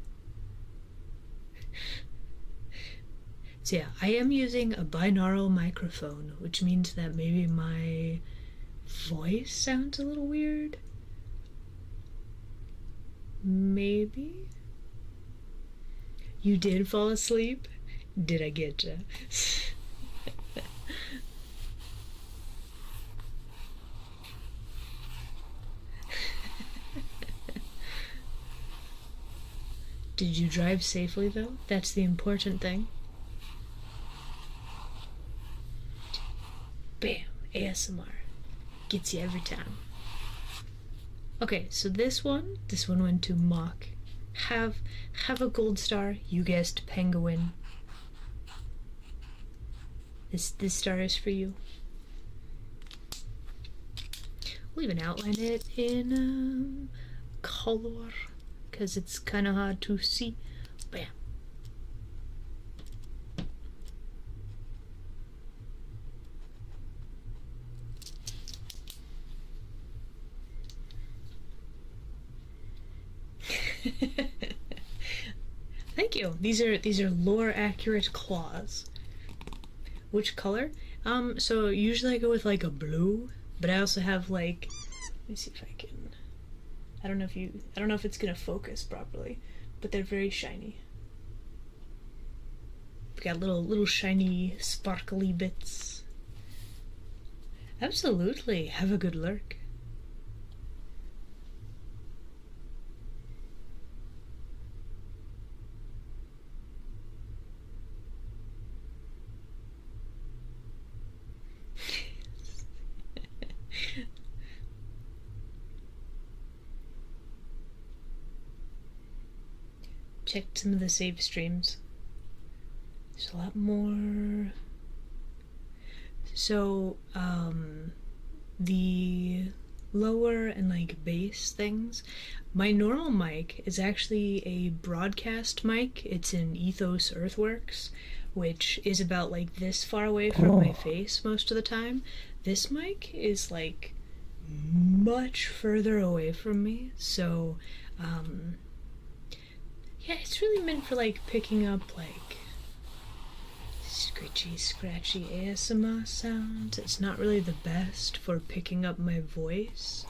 So yeah, I am using a binaural microphone, which means that maybe my voice sounds a little weird. Maybe? You did fall asleep? Did I get ya? Did you drive safely, though? That's the important thing. Bam! ASMR. Gets you every time. Okay, so this one went to Mock. Have a gold star. You guessed penguin. This star is for you. We'll even outline it in color, because it's kind of hard to see. Bam. Thank you. These are lore accurate claws. Which color? So usually I go with like a blue, but I also have like, let me see if I can. I don't know if it's gonna focus properly, but they're very shiny. We've got little shiny sparkly bits. Absolutely. Have a good lurk. Checked some of the save streams. There's a lot more. So, the lower and like bass things, my normal mic is actually a broadcast mic. It's an Ethos Earthworks, which is about like this far away from my face most of the time. This mic is like much further away from me, so yeah, it's really meant for like picking up like scratchy ASMR sounds. It's not really the best for picking up my voice.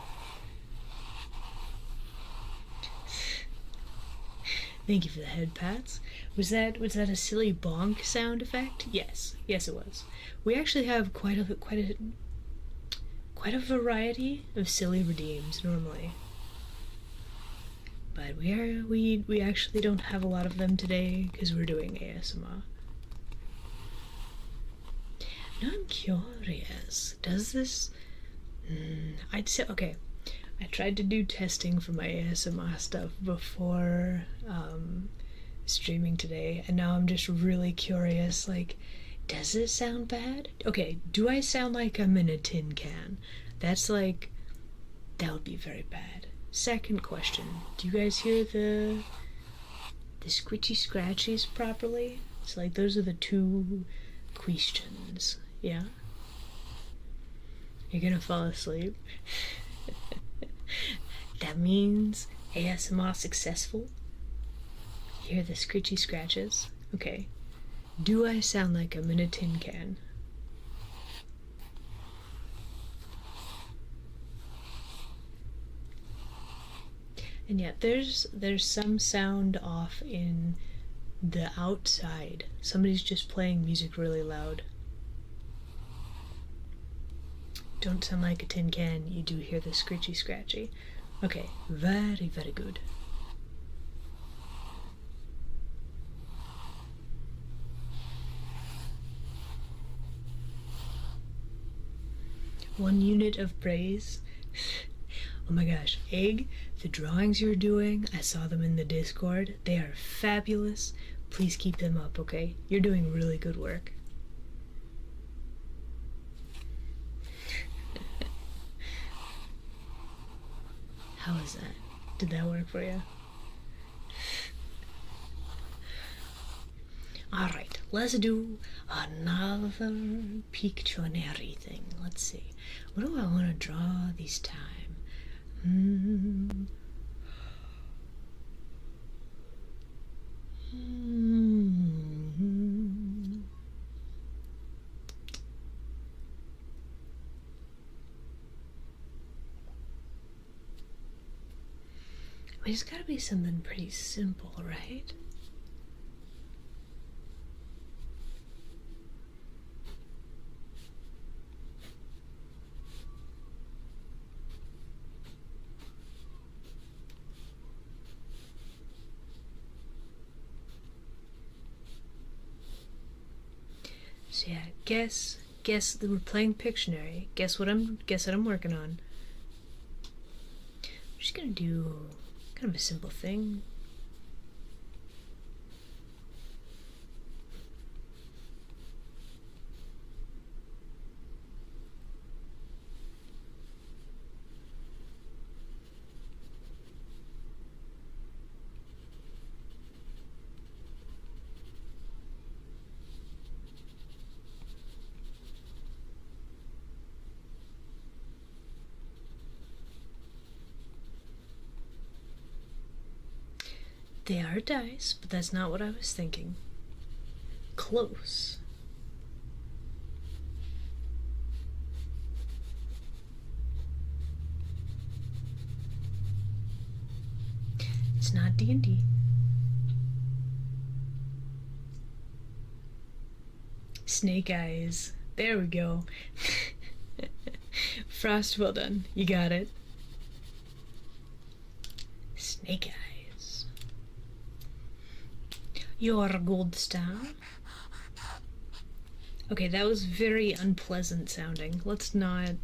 Thank you for the head pats. Was that a silly bonk sound effect? Yes it was. We actually have quite a variety of silly redeems normally. But we actually don't have a lot of them today because we're doing ASMR. Now I'm curious, does this... I'd say, okay, I tried to do testing for my ASMR stuff before streaming today, and now I'm just really curious, like, does it sound bad? Okay, do I sound like I'm in a tin can? That's like, that would be very bad. Second question, do you guys hear the squishy scratchies properly? It's like, those are the 2 questions. Yeah? You're gonna fall asleep? That means ASMR successful? You hear the screechy scratches? Okay. Do I sound like I'm in a tin can? And yet there's some sound off in the outside. Somebody's just playing music really loud. Don't sound like a tin can. You do hear the screechy scratchy. Okay, very, very good. One unit of praise. Oh my gosh, Egg, the drawings you're doing, I saw them in the Discord. They are fabulous. Please keep them up, okay? You're doing really good work. How is that? Did that work for you? Alright, let's do another Pictionary thing. Let's see. What do I want to draw this time? It's gotta be something pretty simple, right? So yeah, guess that we're playing Pictionary. Guess what I'm working on. I'm just gonna do kind of a simple thing. They are dice, but that's not what I was thinking. Close. It's not D&D. Snake eyes. There we go. Frost, well done. You got it. Snake eyes. Your gold star. Okay, that was very unpleasant sounding. Let's not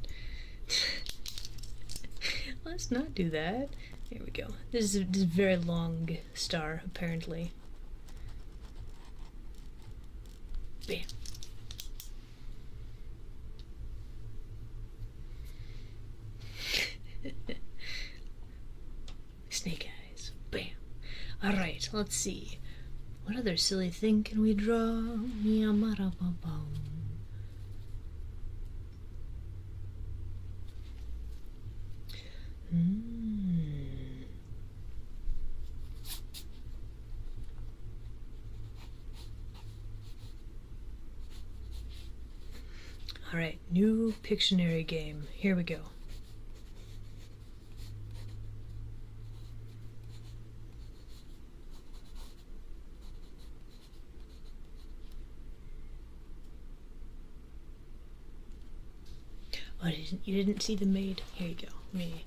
do that. Here we go. This is a very long star, apparently. Bam. Snake eyes. Bam. Alright, let's see. What other silly thing can we draw? Alright, new Pictionary game. Here we go. Oh, you didn't see the maid? Here you go. Let me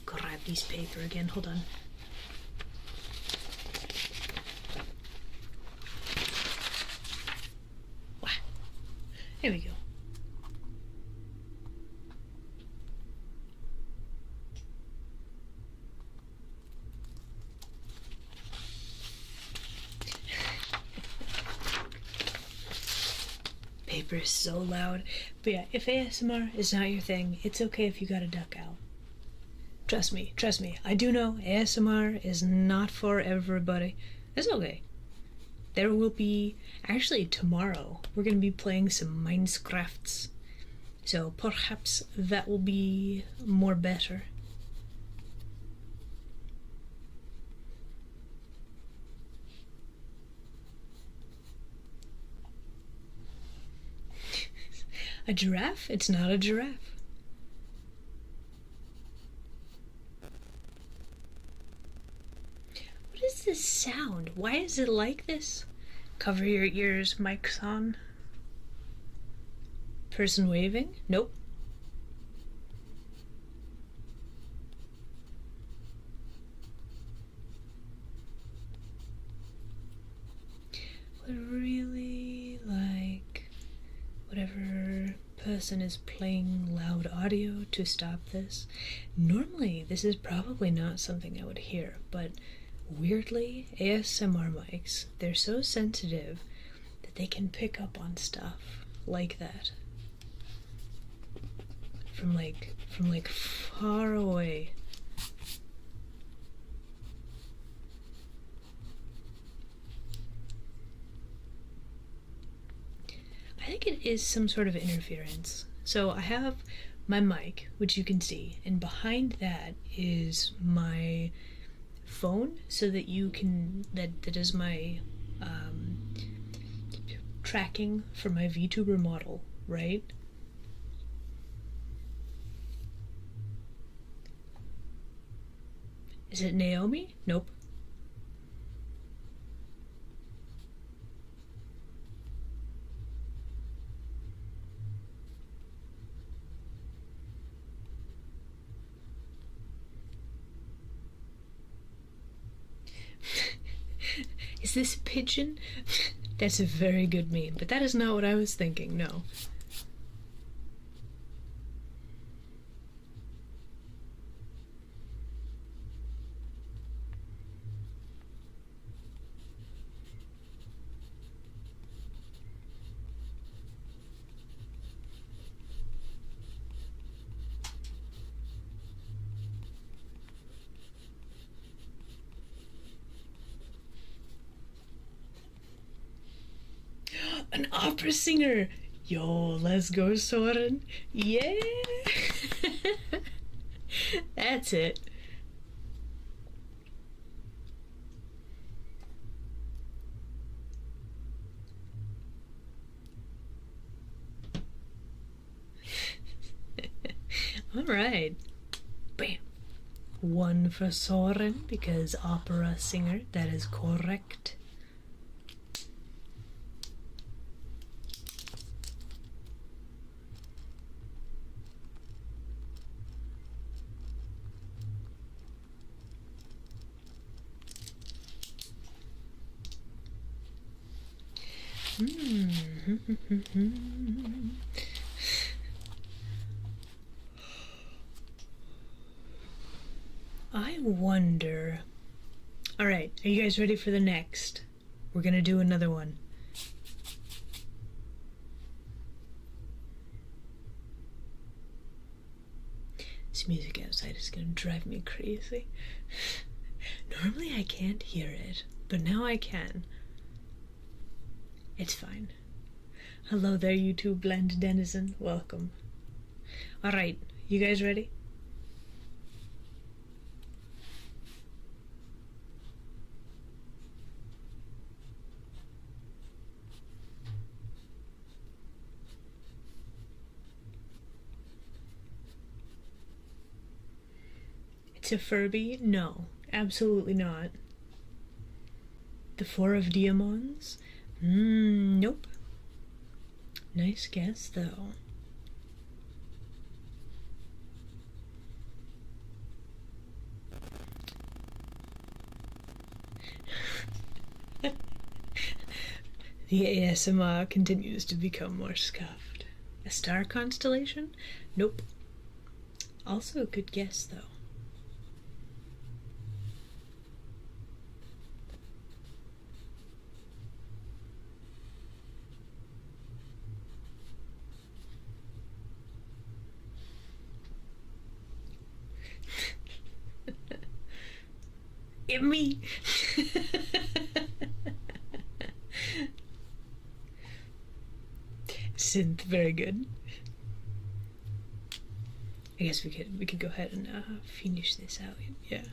grab this paper again. Hold on. Wow. Here we go. Paper is so loud. But yeah, if ASMR is not your thing, it's okay if you gotta duck out. Trust me. I do know ASMR is not for everybody. It's okay. There will be, actually tomorrow, we're gonna be playing some Minecrafts. So perhaps that will be more better. A giraffe? It's not a giraffe. What is this sound? Why is it like this? Cover your ears, mic's on. Person waving? Nope. Would really like whatever person is playing loud audio to stop this. Normally, this is probably not something I would hear, but weirdly, ASMR mics, they're so sensitive that they can pick up on stuff like that. From like far away. I think it is some sort of interference. So I have my mic, which you can see, and behind that is my phone, so that you can, that is my tracking for my VTuber model, right? Is it Naomi? Nope. Is this a pigeon? That's a very good meme, but that is not what I was thinking, no. An opera singer! Yo, let's go, Soren! Yeah! That's it. Alright. Bam. One for Soren, because opera singer, that is correct. I wonder. Alright, are you guys ready for the next? We're gonna do another one. This music outside is gonna drive me crazy. Normally I can't hear it, but now I can. It's fine. Hello there, YouTube land denizen. Welcome. Alright, you guys ready? It's a Furby? No, absolutely not. The Four of Diamonds? Nope. Nice guess, though. The ASMR continues to become more scuffed. A star constellation? Nope. Also a good guess, though. Me. Synth, very good. I guess we could go ahead and finish this out. Yeah.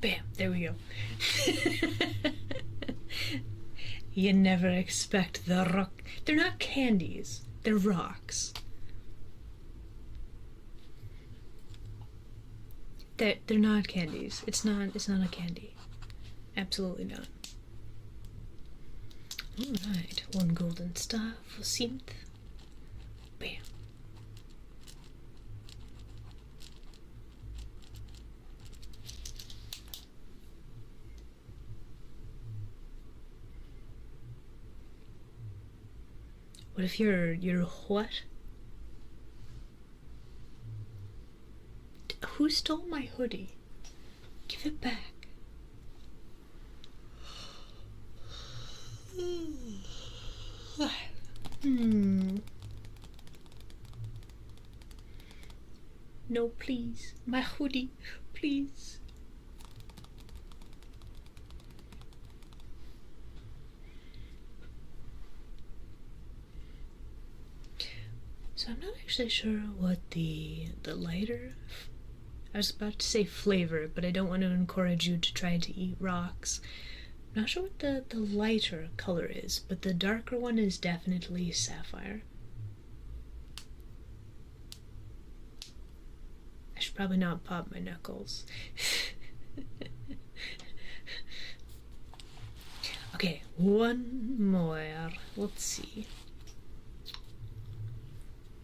Bam, there we go. You never expect the rock. They're not candies, they're rocks. They're not candies. It's not a candy. Absolutely not. Alright, one golden star for synth. Bam. What if you're what? Who stole my hoodie? Give it back. No, please. My hoodie, please. So I'm not actually sure what the lighter, I was about to say flavor, but I don't want to encourage you to try to eat rocks. I'm not sure what the lighter color is, but the darker one is definitely sapphire. I should probably not pop my knuckles. Okay, one more. Let's see.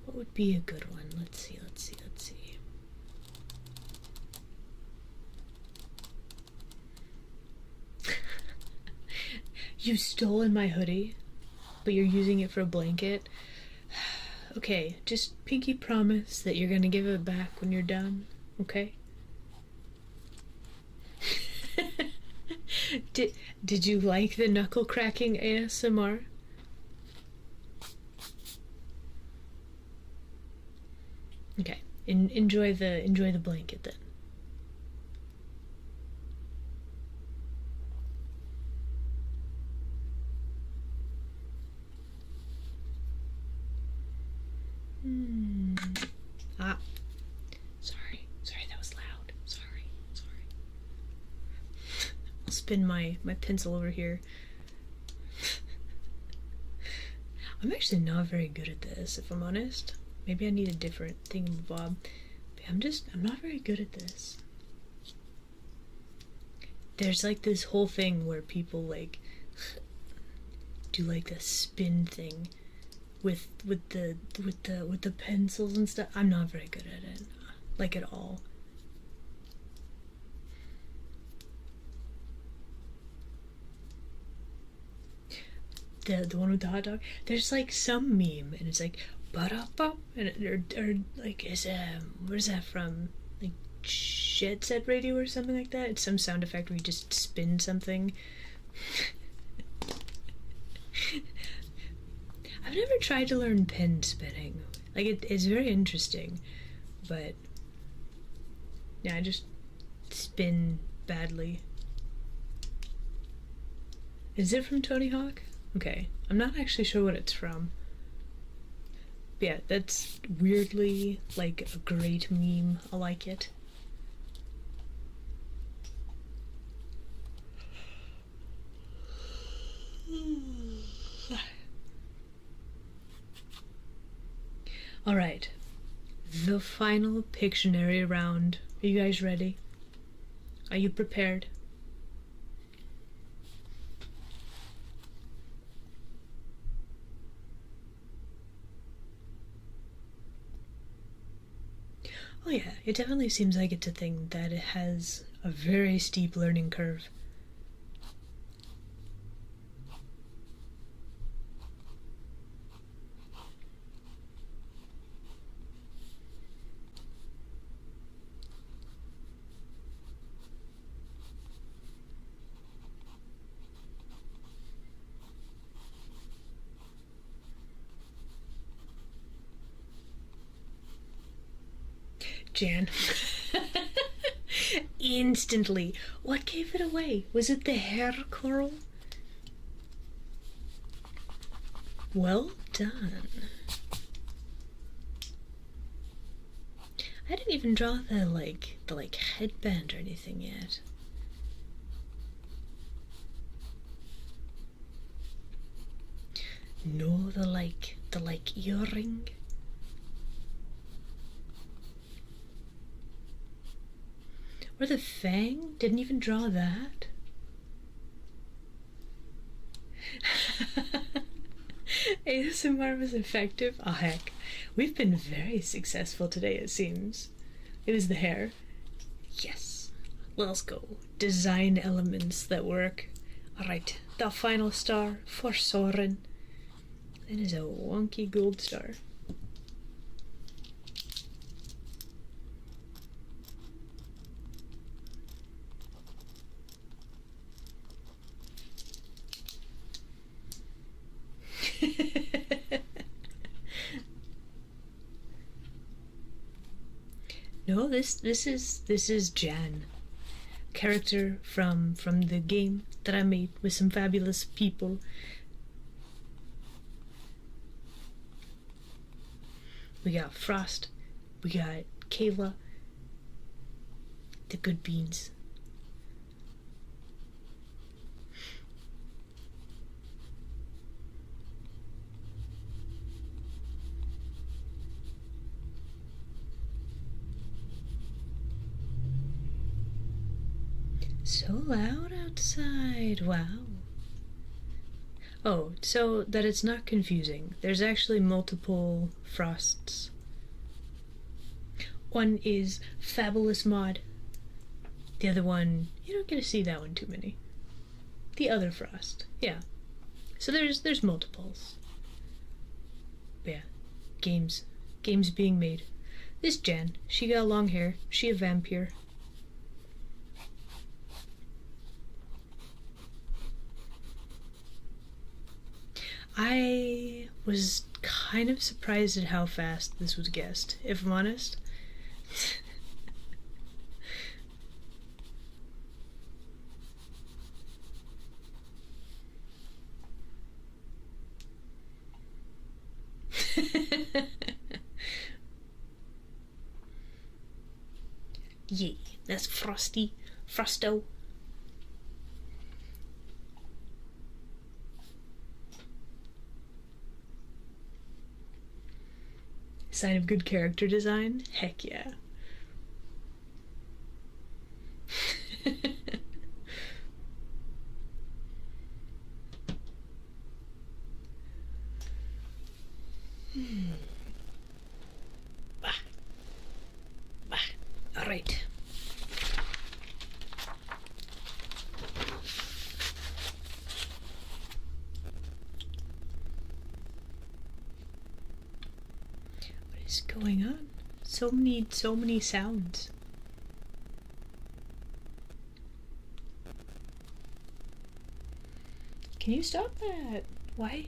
What would be a good one? Let's see. You've stolen my hoodie, but you're using it for a blanket. Okay, just pinky promise that you're gonna give it back when you're done, okay? Did you like the knuckle cracking ASMR? Okay, enjoy the blanket then. Ah, sorry, that was loud. Sorry. I'll spin my pencil over here. I'm actually not very good at this, if I'm honest. Maybe I need a different thingamabob. I'm not very good at this. There's like this whole thing where people like do like the spin thing with the pencils and stuff. I'm not very good at it, like at all. The one with the hot dog. There's like some meme, and it's like ba-da-ba, and or like what is that from? Like Jet Set Radio or something like that. It's some sound effect where you just spin something. I've never tried to learn pen spinning. Like it's very interesting, but yeah, I just spin badly. Is it from Tony Hawk? Okay, I'm not actually sure what it's from. But yeah, that's weirdly like a great meme. I like it. Alright, the final Pictionary round. Are you guys ready? Are you prepared? Oh yeah, it definitely seems like it's a thing that it has a very steep learning curve. Jan. Instantly. What gave it away? Was it the hair curl? Well done. I didn't even draw the headband or anything yet. No, the earring. Or the fang? Didn't even draw that. ASMR was effective? Oh heck. We've been very successful today, it seems. It was the hair. Yes. Let's go. Design elements that work. Alright, the final star for Soren. That is a wonky gold star. No, this is Jan, character from the game that I made with some fabulous people. We got Frost, we got Kayla, the good beans. So loud outside, wow. Oh, so that it's not confusing, there's actually multiple Frosts. One is Fabulous Mod. The other one, you don't get to see that one too many. The other Frost, yeah. So there's multiples. But yeah, games being made. This Jan, she got long hair, she a vampire. I was kind of surprised at how fast this was guessed, if I'm honest. Yay, that's Frosty. Frosto. Sign of good character design? Heck yeah. Alright. What is going on? So many sounds. Can you stop that? Why?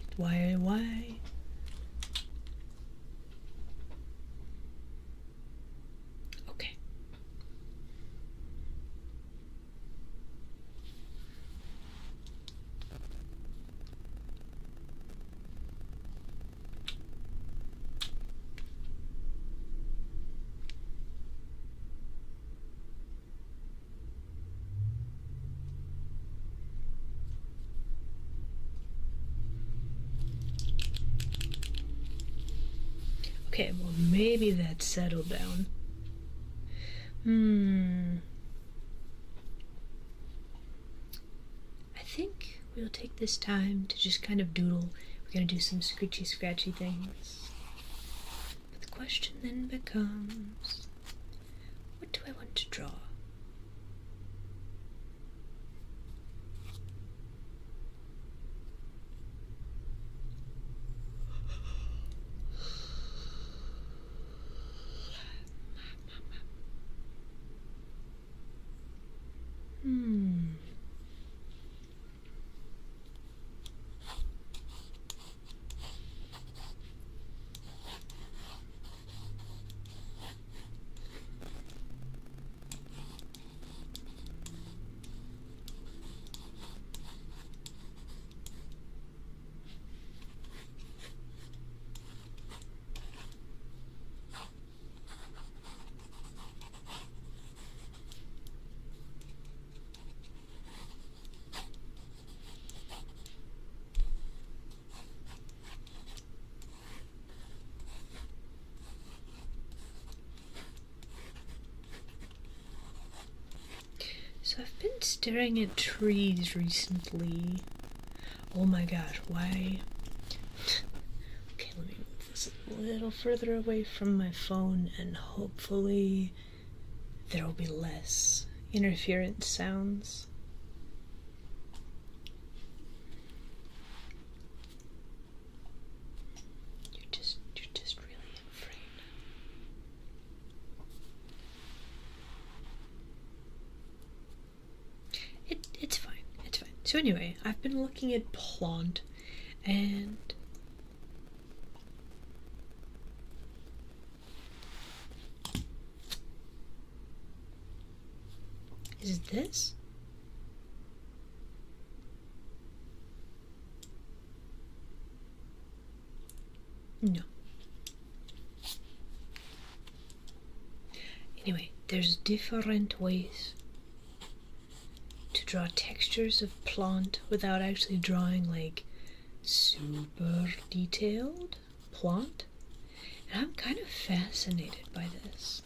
Okay. Okay, well maybe that's settled down. I think we'll take this time to just kind of doodle. We're gonna do some scratchy things. But the question then becomes, what do I want to draw? So I've been staring at trees recently. Oh my gosh, why? Okay, let me move this a little further away from my phone and hopefully there will be less interference sounds. You're just really in frame. It's fine. It's fine. So anyway, I've been looking at plant and is it this? No. Anyway, there's different ways to draw textures of plant without actually drawing like super detailed plant. And I'm kind of fascinated by this.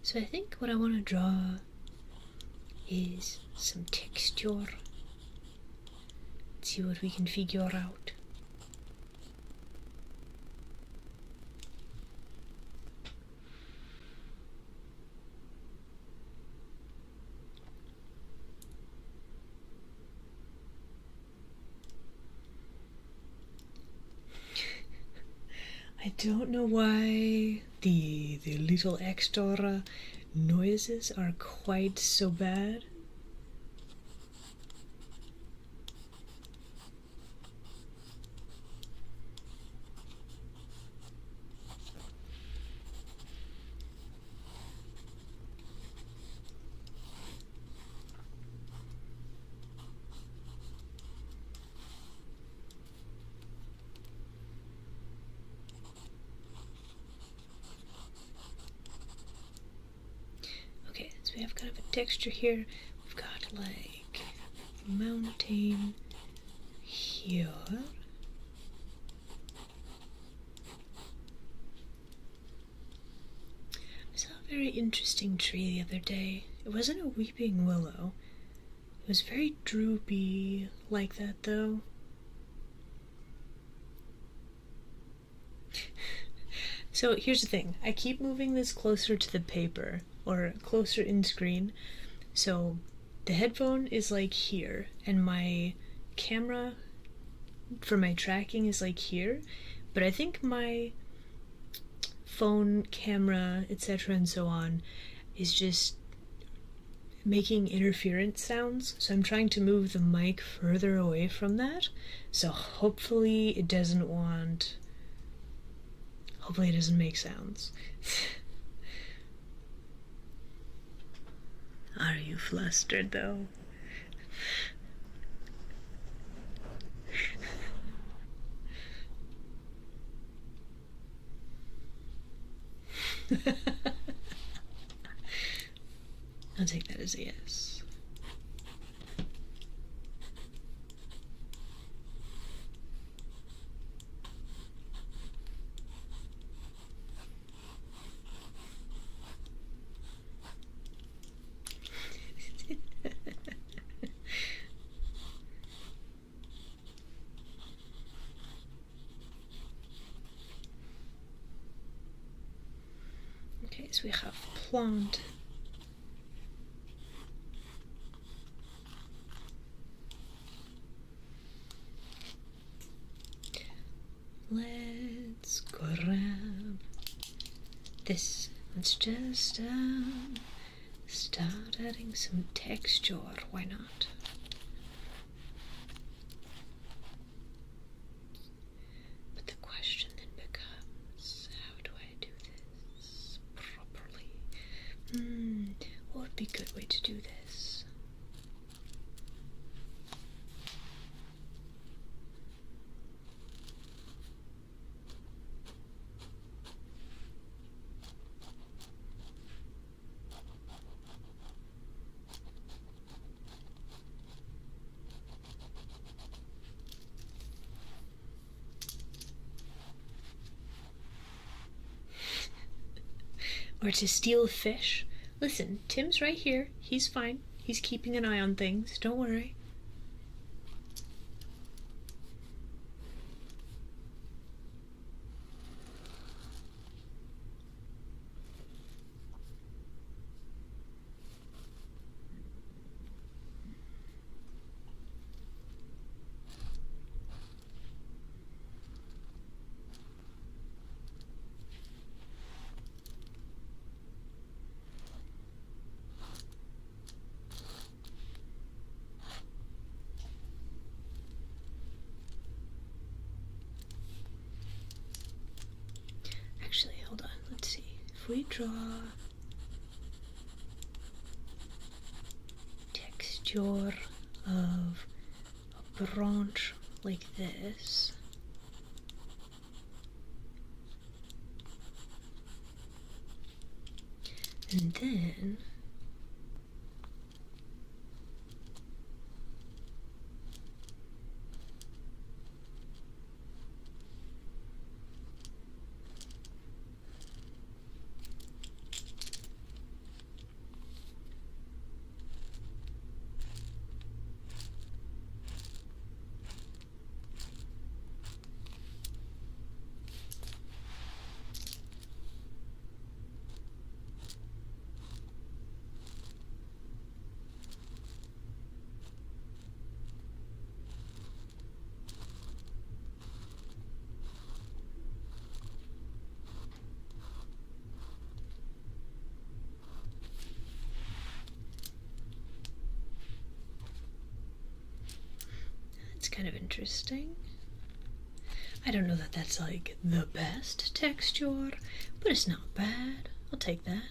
So I think what I want to draw is some texture. Let's see what we can figure out. I don't know why the little extra noises are quite so bad. Okay, so we have kind of a texture here. We've got like a mountain here. I saw a very interesting tree the other day. It wasn't a weeping willow. It was very droopy like that though. So here's the thing. I keep moving this closer to the paper or closer in screen. So the headphone is like here and my camera for my tracking is like here, but I think my phone camera, etc. and so on is just making interference sounds, so I'm trying to move the mic further away from that, so hopefully it doesn't make sounds. Are you flustered though? I'll take that as a yes. Okay, so we have plant. Let's grab this. Let's just start adding some texture. Why not? But the question then becomes, how do I do this properly? What would be a good way to do this? Or to steal fish. Listen, Tim's right here. He's fine. He's keeping an eye on things. Don't worry. Actually, hold on. Let's see. If we draw texture of a branch like this, and then it's kind of interesting. I don't know that that's like the best texture, but it's not bad. I'll take that.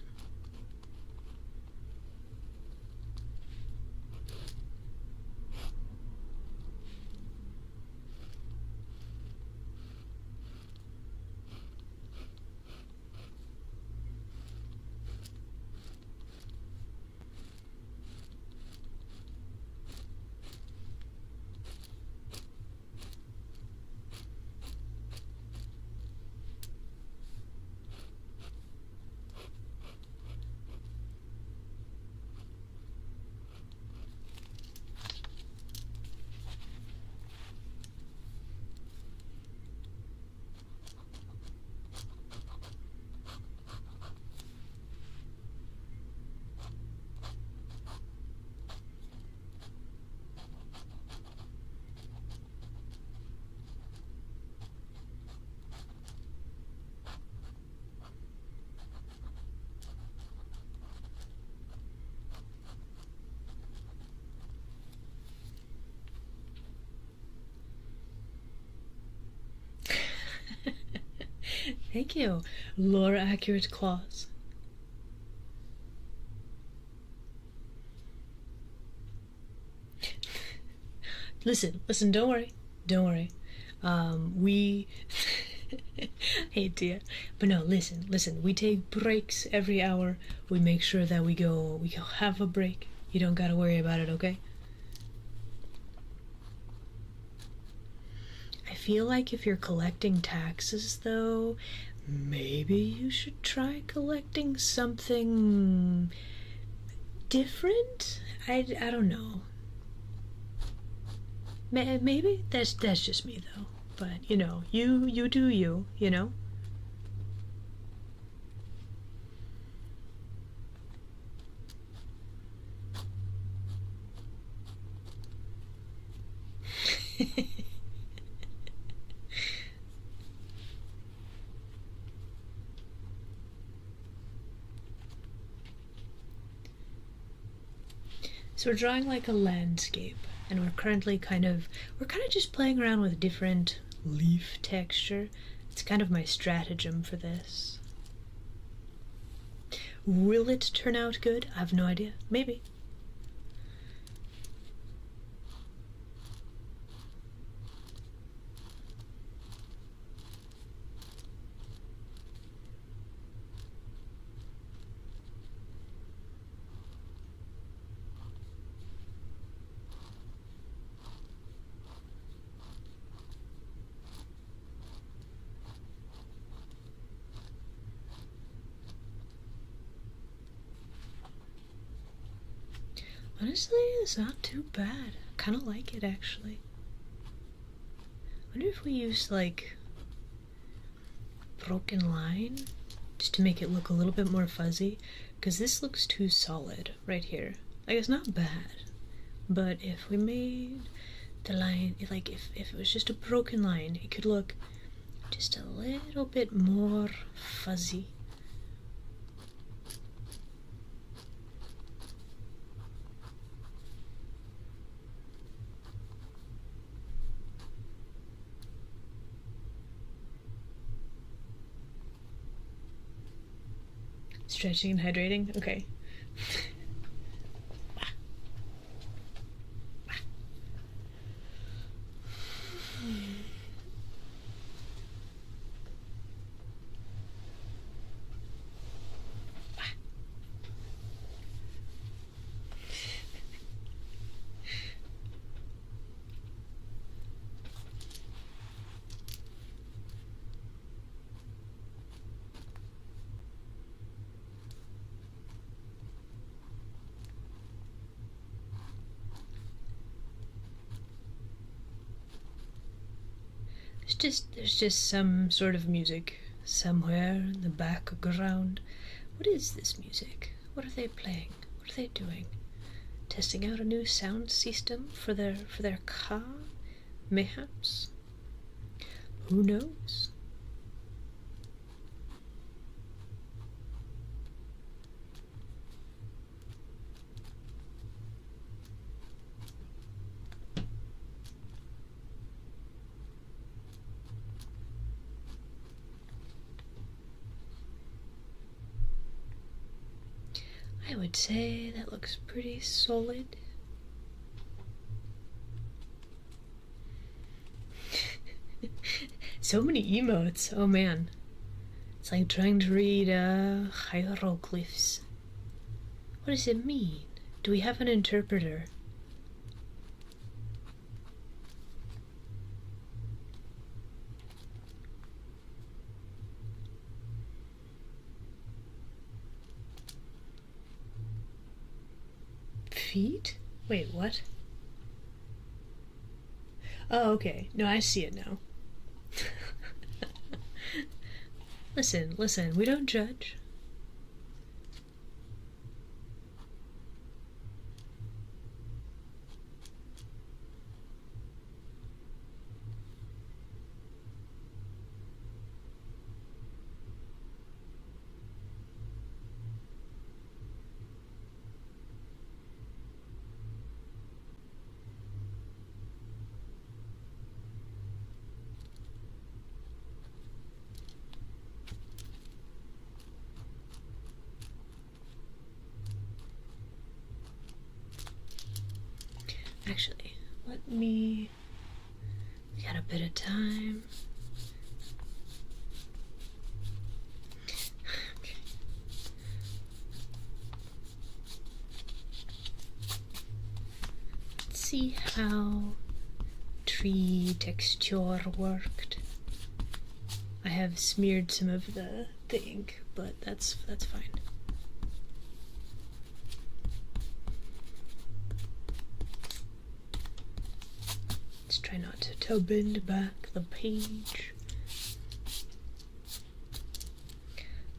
Thank you. Lore accurate claws. Listen, don't worry. Don't worry. We hate to, but no, listen, we take breaks every hour. We make sure that we go have a break. You don't gotta worry about it, okay? I feel like if you're collecting taxes, though, maybe you should try collecting something different. I don't know. Maybe that's just me though. But you know, you do you. You know. So we're drawing like a landscape, and we're kind of just playing around with different leaf texture. It's kind of my stratagem for this. Will it turn out good? I have no idea. Maybe. Honestly, it's not too bad. I kind of like it, actually. I wonder if we use, like, broken line just to make it look a little bit more fuzzy, because this looks too solid right here. Like, it's not bad, but if we made the line, like, if it was just a broken line, it could look just a little bit more fuzzy. Stretching and hydrating? Okay. There's just some sort of music somewhere in the background. What is this music? What are they playing? What are they doing? Testing out a new sound system for their car? Mayhaps? Who knows? I would say that looks pretty solid. So many emotes, oh man. It's like trying to read hieroglyphs. What does it mean? Do we have an interpreter? Feet? Wait, what? Oh, okay. No, I see it now. Listen, we don't judge. Actually, we got a bit of time. Okay. Let's see how tree texture worked. I have smeared some of the ink, but that's fine. Let's try not to bend back the page.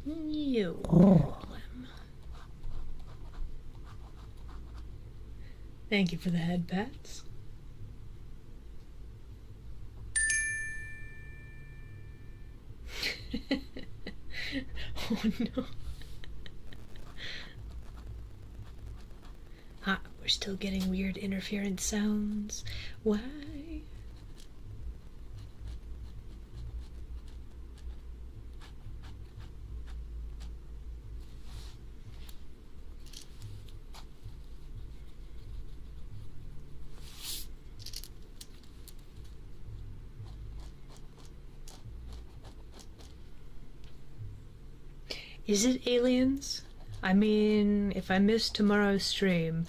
No problem. Thank you for the head pats. Oh no. Ah, we're still getting weird interference sounds. Why? Is it aliens? I mean, if I miss tomorrow's stream,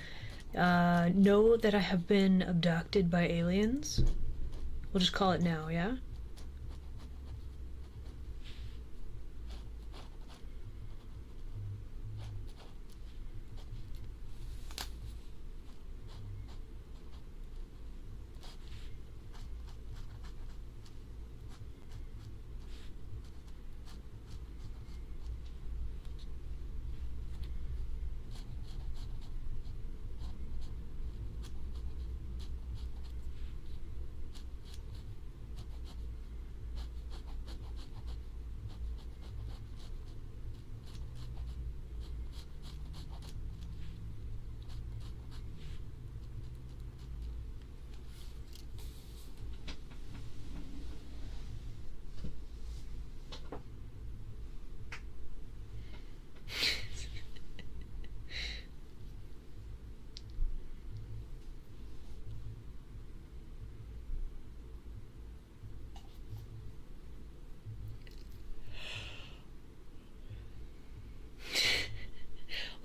know that I have been abducted by aliens. We'll just call it now, yeah?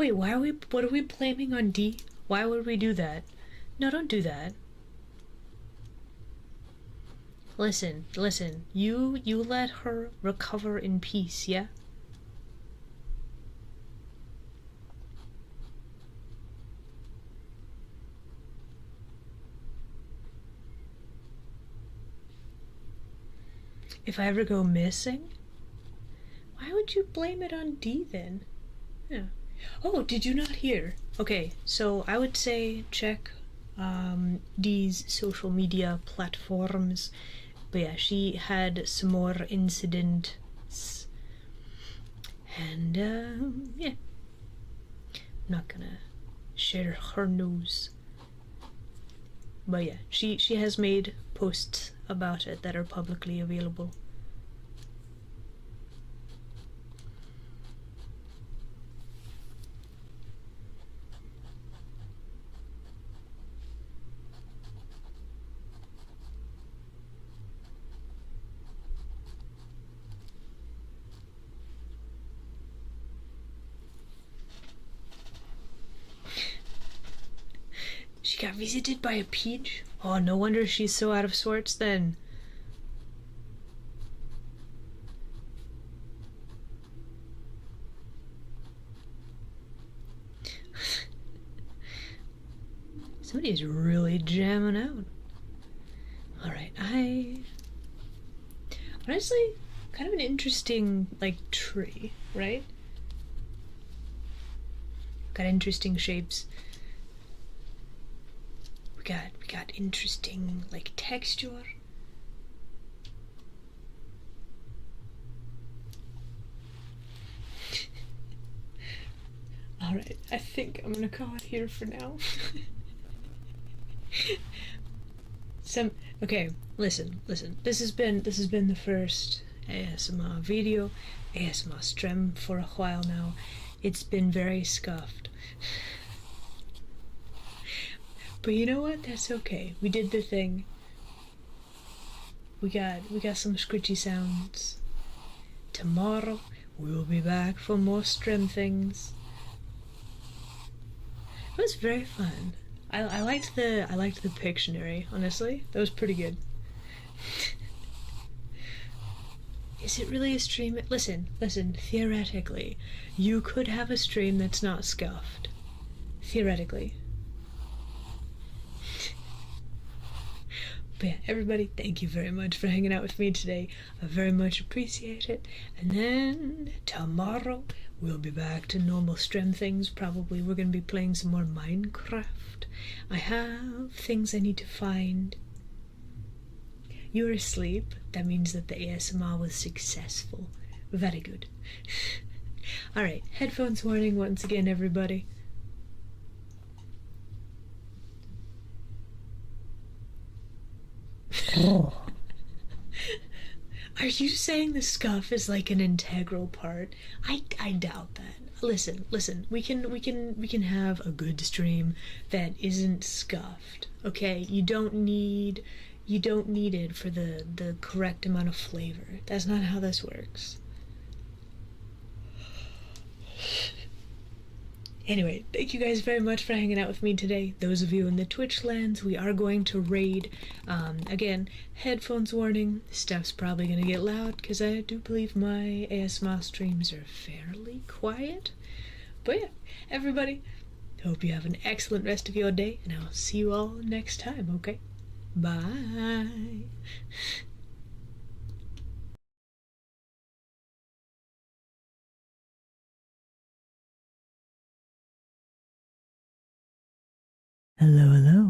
Wait, what are we blaming on D? Why would we do that? No, don't do that. Listen, you let her recover in peace, yeah? If I ever go missing? Why would you blame it on D then? Yeah. Oh, did you not hear? Okay, so I would say check Dee's social media platforms. But yeah, she had some more incidents. And yeah. I'm not gonna share her news. But yeah, she has made posts about it that are publicly available. She got visited by a peach? Oh, no wonder she's so out of sorts then. Somebody's really jamming out. Alright, honestly, kind of an interesting, like, tree, right? Got interesting shapes. We got interesting, like, texture. Alright, I think I'm gonna call it here for now. Okay, listen. This has been the first ASMR video, ASMR stream for a while now. It's been very scuffed. But you know what? That's okay. We did the thing. We got some scritchy sounds. Tomorrow we'll be back for more stream things. It was very fun. I liked the Pictionary, honestly. That was pretty good. Is it really a stream? Listen, theoretically, you could have a stream that's not scuffed. Theoretically. But yeah, everybody, thank you very much for hanging out with me today. I very much appreciate it. And then tomorrow we'll be back to normal stream things. Probably we're going to be playing some more Minecraft. I have things I need to find. You're asleep. That means that the ASMR was successful. Very good. Alright, headphones warning once again, everybody. Are you saying the scuff is like an integral part? I doubt that. Listen, we can have a good stream that isn't scuffed. Okay? You don't need it for the correct amount of flavor. That's not how this works. Anyway, thank you guys very much for hanging out with me today. Those of you in the Twitch lands, we are going to raid. Again, headphones warning. Stuff's probably going to get loud because I do believe my ASMR streams are fairly quiet. But yeah, everybody, hope you have an excellent rest of your day, and I'll see you all next time, okay? Bye! Hello, hello.